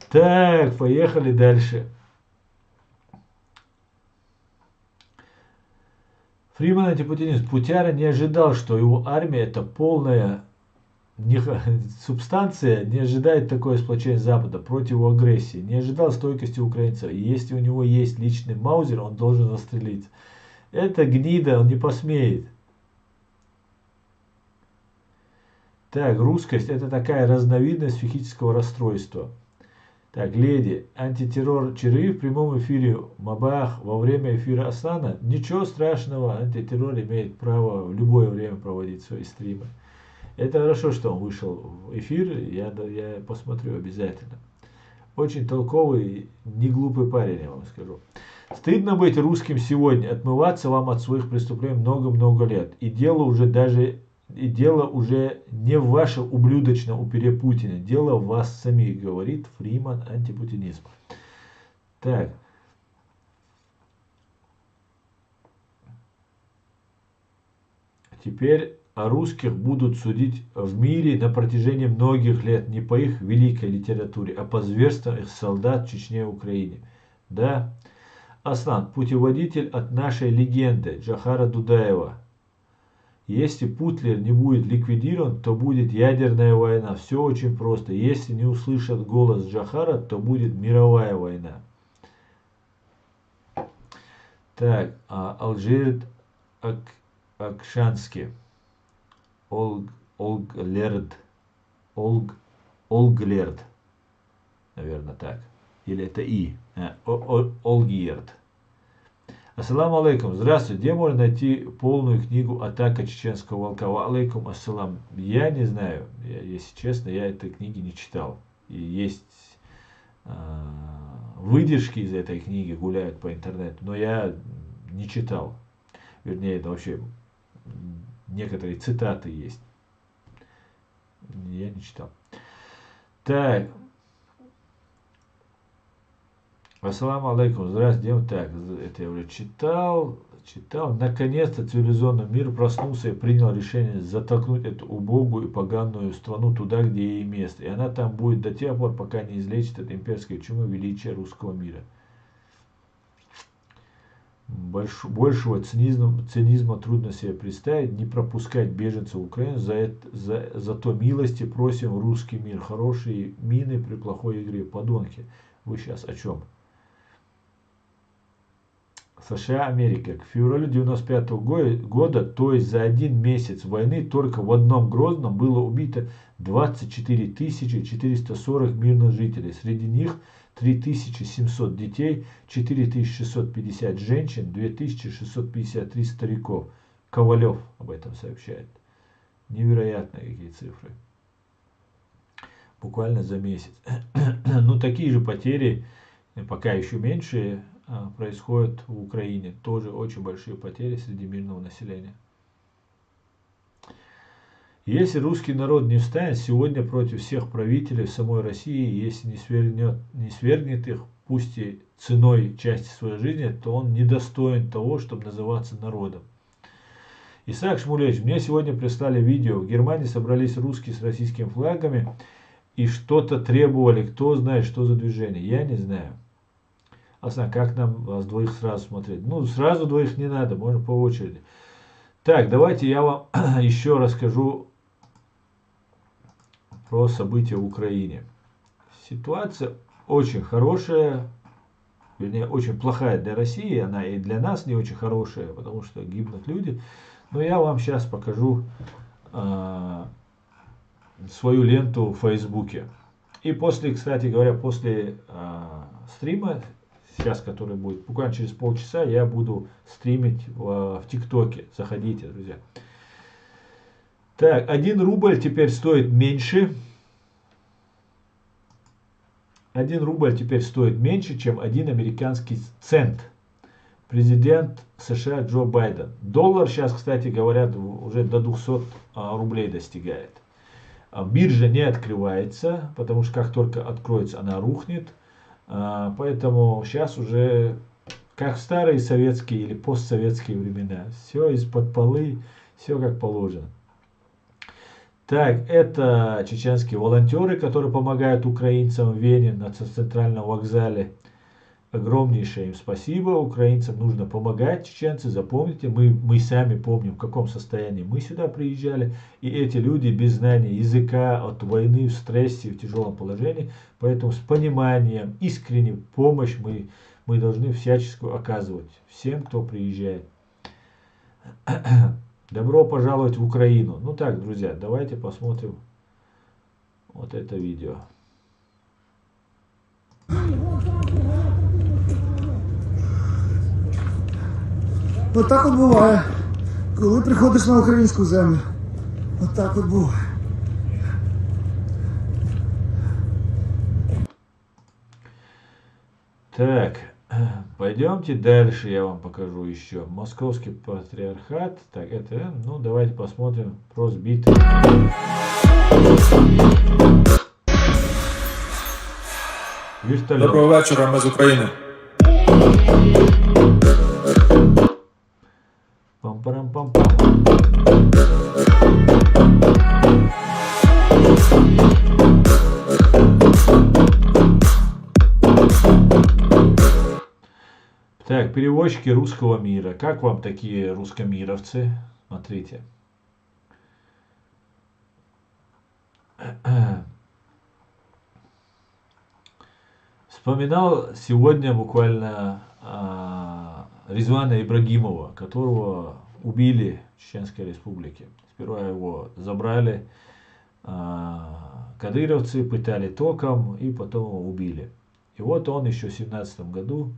Так, поехали дальше. Фриман антипутинист. Путяра не ожидал, что его армия это полная субстанция, не ожидает такое сплочение Запада против его агрессии, не ожидал стойкости украинцев. И если у него есть личный маузер, он должен застрелиться. Это гнида, он не посмеет. Так, русскость это такая разновидность психического расстройства. Так, леди, антитеррор ЧРИ в прямом эфире Мабах во время эфира Аслана. Ничего страшного, антитеррор имеет право в любое время проводить свои стримы. Это хорошо, что он вышел в эфир, я посмотрю обязательно. Очень толковый, не глупый парень, я вам скажу. Стыдно быть русским сегодня, отмываться вам от своих преступлений много-много лет. И дело уже не в вашем ублюдочном упере Путина, дело в вас самих, говорит Фриман антипутинизм. Так. Теперь о русских будут судить в мире на протяжении многих лет не по их великой литературе, а по зверствам их солдат в Чечне и Украине. Да, Аслан, путеводитель от нашей легенды Джохара Дудаева. Если Путлер не будет ликвидирован, то будет ядерная война. Все очень просто. Если не услышат голос Джохара, то будет мировая война. Так, Алжир Акшанский. Олглерд. Наверное, так. Или это И. Олгиерд. Ассаламу алейкум. Здравствуйте. Где можно найти полную книгу «Атака чеченского волка»? Алейкум ассалам. Я не знаю. Если честно, я этой книги не читал. И есть выдержки из этой книги гуляют по интернету, но я не читал. Вернее, это вообще некоторые цитаты есть. Я не читал. Так. Ассаламу алейкум, здравствуйте. Так, это я уже читал. Наконец-то цивилизованный мир проснулся и принял решение затолкнуть эту убогую и поганую страну туда, где ей место. И она там будет до тех пор, пока не излечит от имперской чумы величия русского мира. Большего цинизма трудно себе представить. Не пропускать беженцев в Украину. Зато милости просим в русский мир. Хорошие мины при плохой игре. Подонки. Вы сейчас о чем? США, Америка. К февралю 1995 года, то есть за один месяц войны, только в одном Грозном было убито 24 440 мирных жителей. Среди них 3700 детей, 4650 женщин, 2653 стариков. Ковалев об этом сообщает. Невероятные какие цифры. Буквально за месяц. Ну, такие же потери, пока еще меньше, происходит в Украине. Тоже очень большие потери среди мирного населения. Если русский народ не встанет сегодня против всех правителей самой России, если не свергнет их, пусть и ценой части своей жизни, то он недостоин того, чтобы называться народом. Исаак Шмулевич, мне сегодня прислали видео. В Германии собрались русские с российскими флагами и что-то требовали. Кто знает, что за движение? Я не знаю. Аслан, как нам вас двоих сразу смотреть? Ну, сразу двоих не надо, можно по очереди. Так, давайте я вам еще расскажу про события в Украине. Ситуация очень хорошая, вернее, очень плохая для России, она и для нас не очень хорошая, потому что гибнут люди. Но я вам сейчас покажу свою ленту в Фейсбуке. И после, кстати говоря, после стрима, сейчас который будет буквально через полчаса, я буду стримить в ТикТоке. Заходите, друзья. Так, 1 рубль теперь стоит меньше. 1 рубль теперь стоит меньше, чем 1 американский цент. Президент США Джо Байден. Доллар сейчас, кстати, говорят, уже до 200 рублей достигает. Биржа не открывается, потому что как только откроется, она рухнет. Поэтому сейчас уже как в старые советские или постсоветские времена. Все из-под полы, все как положено. Так, это чеченские волонтеры, которые помогают украинцам в Вене на центральном вокзале. Огромнейшее им спасибо. Украинцам нужно помогать, чеченцы. Запомните, мы сами помним, в каком состоянии мы сюда приезжали. И эти люди без знания языка, от войны, в стрессе, в тяжелом положении. Поэтому с пониманием, искренней помощь мы должны всяческую оказывать всем, кто приезжает. Добро пожаловать в Украину. Ну так, друзья, давайте посмотрим вот это видео. От так от буває, коли приходиш на українську землю. От так от буває. Так, пойдемте дальше, я вам покажу еще. Московский патриархат. Так, это, ну давайте посмотрим про сбитый. Вертолет. Доброго вечора, ми з України. Пам-парам-пам-пам. Так, перевозчики русского мира. Как вам такие русскомировцы? Смотрите. Вспоминал сегодня буквально Резвана Ибрагимова, которого убили в Чеченской Республике. Сперва его забрали кадыровцы, пытали током и потом его убили. И вот он еще в 2017 году,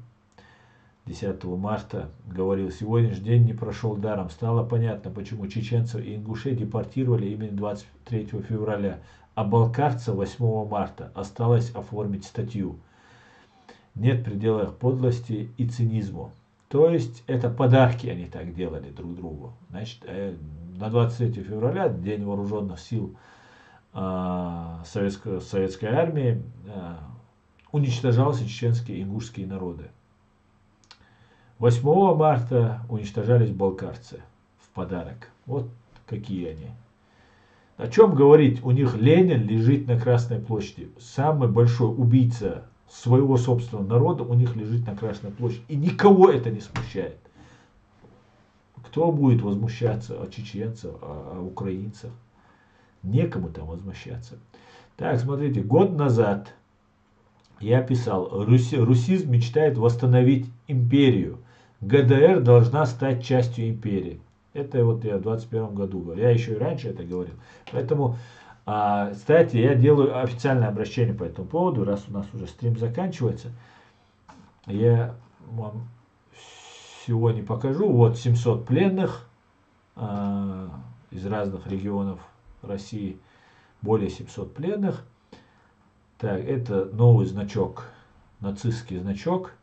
10 марта, говорил: сегодняшний день не прошел даром. Стало понятно, почему чеченцев и ингушей депортировали именно 23 февраля, а балкарцев 8 марта. Осталось оформить статью. Нет предела их подлости и цинизму. То есть это подарки они так делали друг другу. Значит, на 23 февраля, День вооруженных сил советской армии, уничтожался чеченские и ингушские народы. 8 марта уничтожались балкарцы в подарок. Вот какие они. О чем говорить? У них Ленин лежит на Красной площади. Самый большой убийца своего собственного народа у них лежит на Красной площади. И никого это не смущает. Кто будет возмущаться о чеченцах, о украинцах? Некому там возмущаться. Так, смотрите, год назад я писал: русизм мечтает восстановить империю. ГДР должна стать частью империи. Это вот я в 21 году говорю. Я еще и раньше это говорил. Поэтому, кстати, я делаю официальное обращение по этому поводу, раз у нас уже стрим заканчивается. Я вам сегодня покажу. Вот 700 пленных из разных регионов России. Более 700 пленных. Так, это новый значок, нацистский значок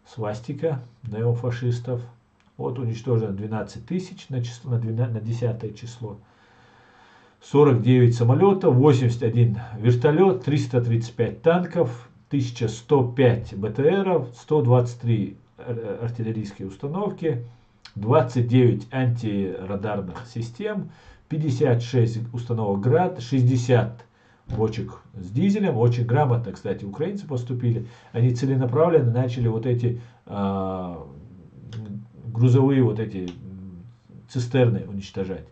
свастика неофашистов. Вот уничтожено 12 тысяч на 10 число. 49 самолетов, 81 вертолет, 335 танков, 1105 БТРов, 123 артиллерийские установки, 29 антирадарных систем, 56 установок ГРАД, 60 бочек с дизелем. Очень грамотно, кстати, украинцы поступили. Они целенаправленно начали вот эти грузовые вот эти цистерны уничтожать.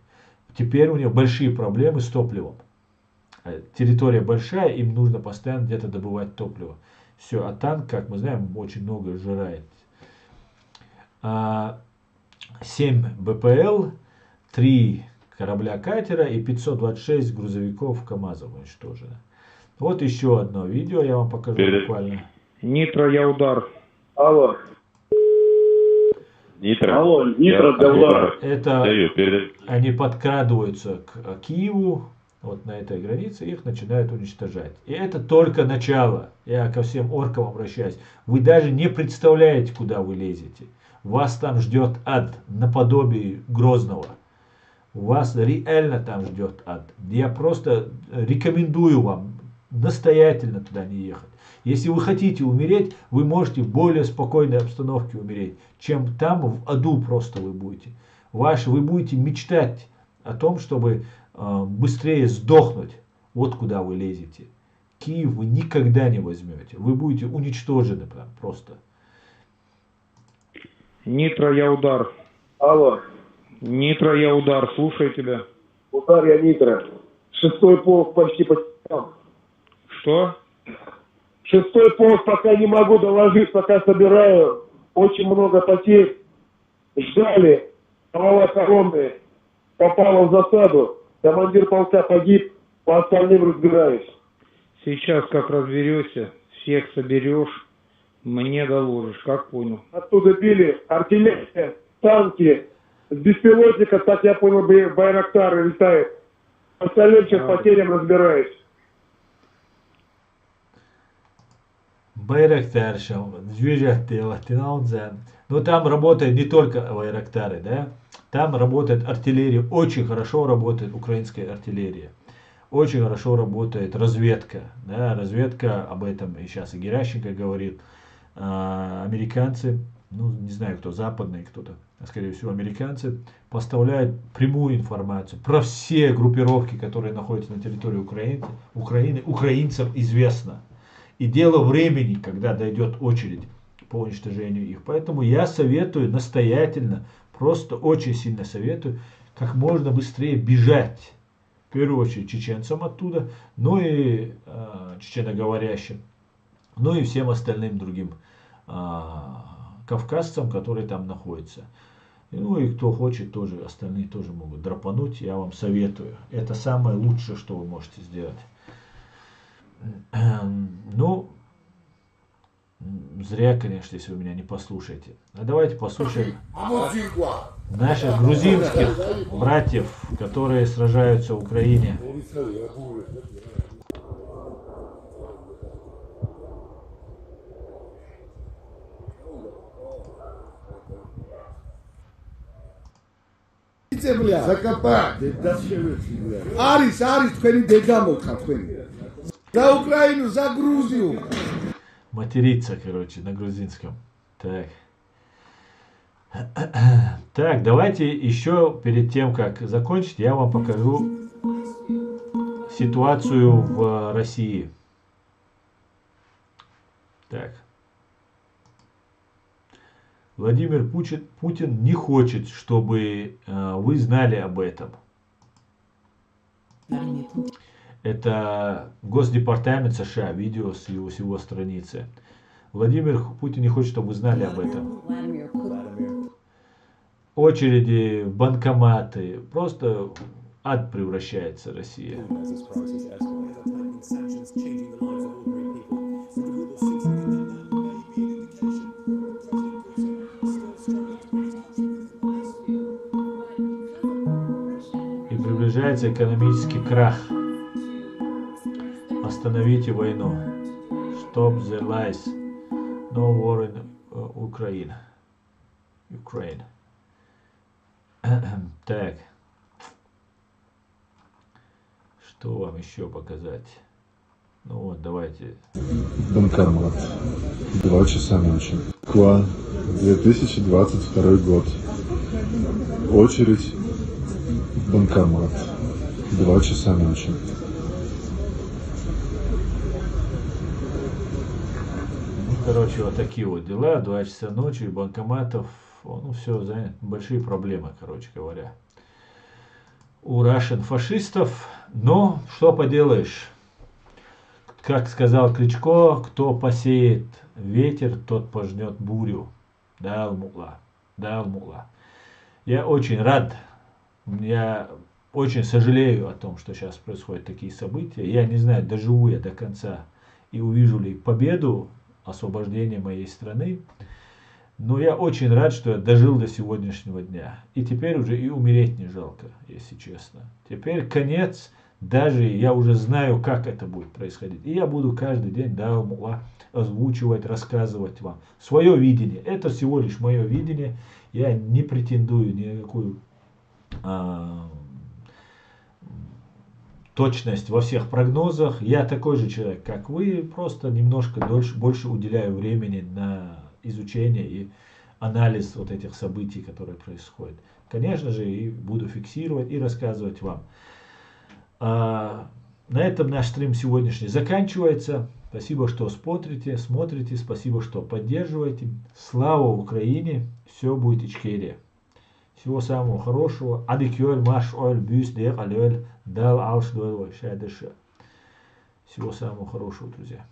Теперь у них большие проблемы с топливом. Территория большая, им нужно постоянно где-то добывать топливо. Все, а танк, как мы знаем, очень много сжирает. 7 БПЛ, 3 корабля-катера и 526 грузовиков КАМАЗов уничтожено. Вот еще одно видео я вам покажу буквально. Нитро, я удар. Алло. Нитро. Алло, Нитро для удара. Это они подкрадываются к Киеву, вот на этой границе, их начинают уничтожать. И это только начало. Я ко всем оркам обращаюсь. Вы даже не представляете, куда вы лезете. Вас там ждет ад, наподобие Грозного. Вас реально там ждет ад. Я просто рекомендую вам настоятельно туда не ехать. Если вы хотите умереть, вы можете в более спокойной обстановке умереть, чем там в аду просто вы будете. Вы будете мечтать о том, чтобы быстрее сдохнуть. Вот куда вы лезете. Киев вы никогда не возьмете. Вы будете уничтожены просто. Нитро, я удар. Алло. Нитро, я удар. Слушаю тебя. Удар, я Нитро. 6-й полк почти потерял. Что? 6-й полк пока не могу доложить, пока собираю. Очень много потерь. Ждали. Голова колонны попала в засаду. Командир полка погиб. По остальным разбираюсь. Сейчас как разберешься, всех соберешь, мне доложишь. Как понял? Оттуда били артиллерия, танки. С беспилотника, так я понял, Байрактары летают. Остальным сейчас потерям разбираюсь. Байрактар, движение латинаунзен. Но там работают не только Байрактары, да? Там работает артиллерия, очень хорошо работает украинская артиллерия. Очень хорошо работает разведка. Да? Разведка, об этом и сейчас и Геращенко говорит. Американцы, ну не знаю кто, западные кто-то, а скорее всего американцы, поставляют прямую информацию про все группировки, которые находятся на территории Украины. Украинцам известно. И дело времени, когда дойдет очередь по уничтожению их. Поэтому я советую настоятельно, просто очень сильно советую, как можно быстрее бежать. В первую очередь чеченцам оттуда, ну и чеченоговорящим, ну и всем остальным другим кавказцам, которые там находятся. Ну и кто хочет, тоже остальные тоже могут драпануть. Я вам советую. Это самое лучшее, что вы можете сделать. Ну, зря, конечно, если вы меня не послушаете. А давайте послушаем наших грузинских братьев, которые сражаются в Украине. Закопать. Арис, თქვენი დედა მოხარ თქვენი. За Украину, за Грузию. Материться, короче, на грузинском. Так. Так, давайте еще перед тем, как закончить, я вам покажу ситуацию в России. Так. Владимир Путин не хочет, чтобы вы знали об этом. Это Госдепартамент США, видео с его страницы. Владимир Путин не хочет, чтобы вы знали об этом. Очереди, банкоматы, просто ад превращается Россия. И приближается экономический крах. Остановите войну. Stop the lies. No war Украина. Украина. Так. Что вам еще показать? Ну вот, давайте. Банкомат. 2 часа ночи. Москва. 2022 год. Очередь. Банкомат. 2 часа ночи. Ну, короче, вот такие вот дела. 2 часа ночи, банкоматов. Ну, все, занято. Большие проблемы, короче говоря. У Russian фашистов. Но, что поделаешь. Как сказал Кличко, кто посеет ветер, тот пожнет бурю. Да, Алмула. Да, Алмула. Я очень рад. Я очень сожалею о том, что сейчас происходят такие события. Я не знаю, доживу я до конца и увижу ли победу, освобождение моей страны. Но я очень рад, что я дожил до сегодняшнего дня. И теперь уже и умереть не жалко, если честно. Теперь конец. Даже я уже знаю, как это будет происходить. И я буду каждый день, да, озвучивать, рассказывать вам свое видение. Это всего лишь мое видение. Я не претендую ни на какую точность во всех прогнозах. Я такой же человек, как вы, просто немножко больше уделяю времени на изучение и анализ вот этих событий, которые происходят. Конечно же, и буду фиксировать и рассказывать вам. На этом наш стрим сегодняшний заканчивается. Спасибо, что смотрите. Спасибо, что поддерживаете. Слава Украине. Все будет Ичкерия. Всего самого хорошего. Адикёль, маш, оль, бюс, дек, алёль, дал, алш, дуэль, шайдыша. Всего самого хорошего, друзья.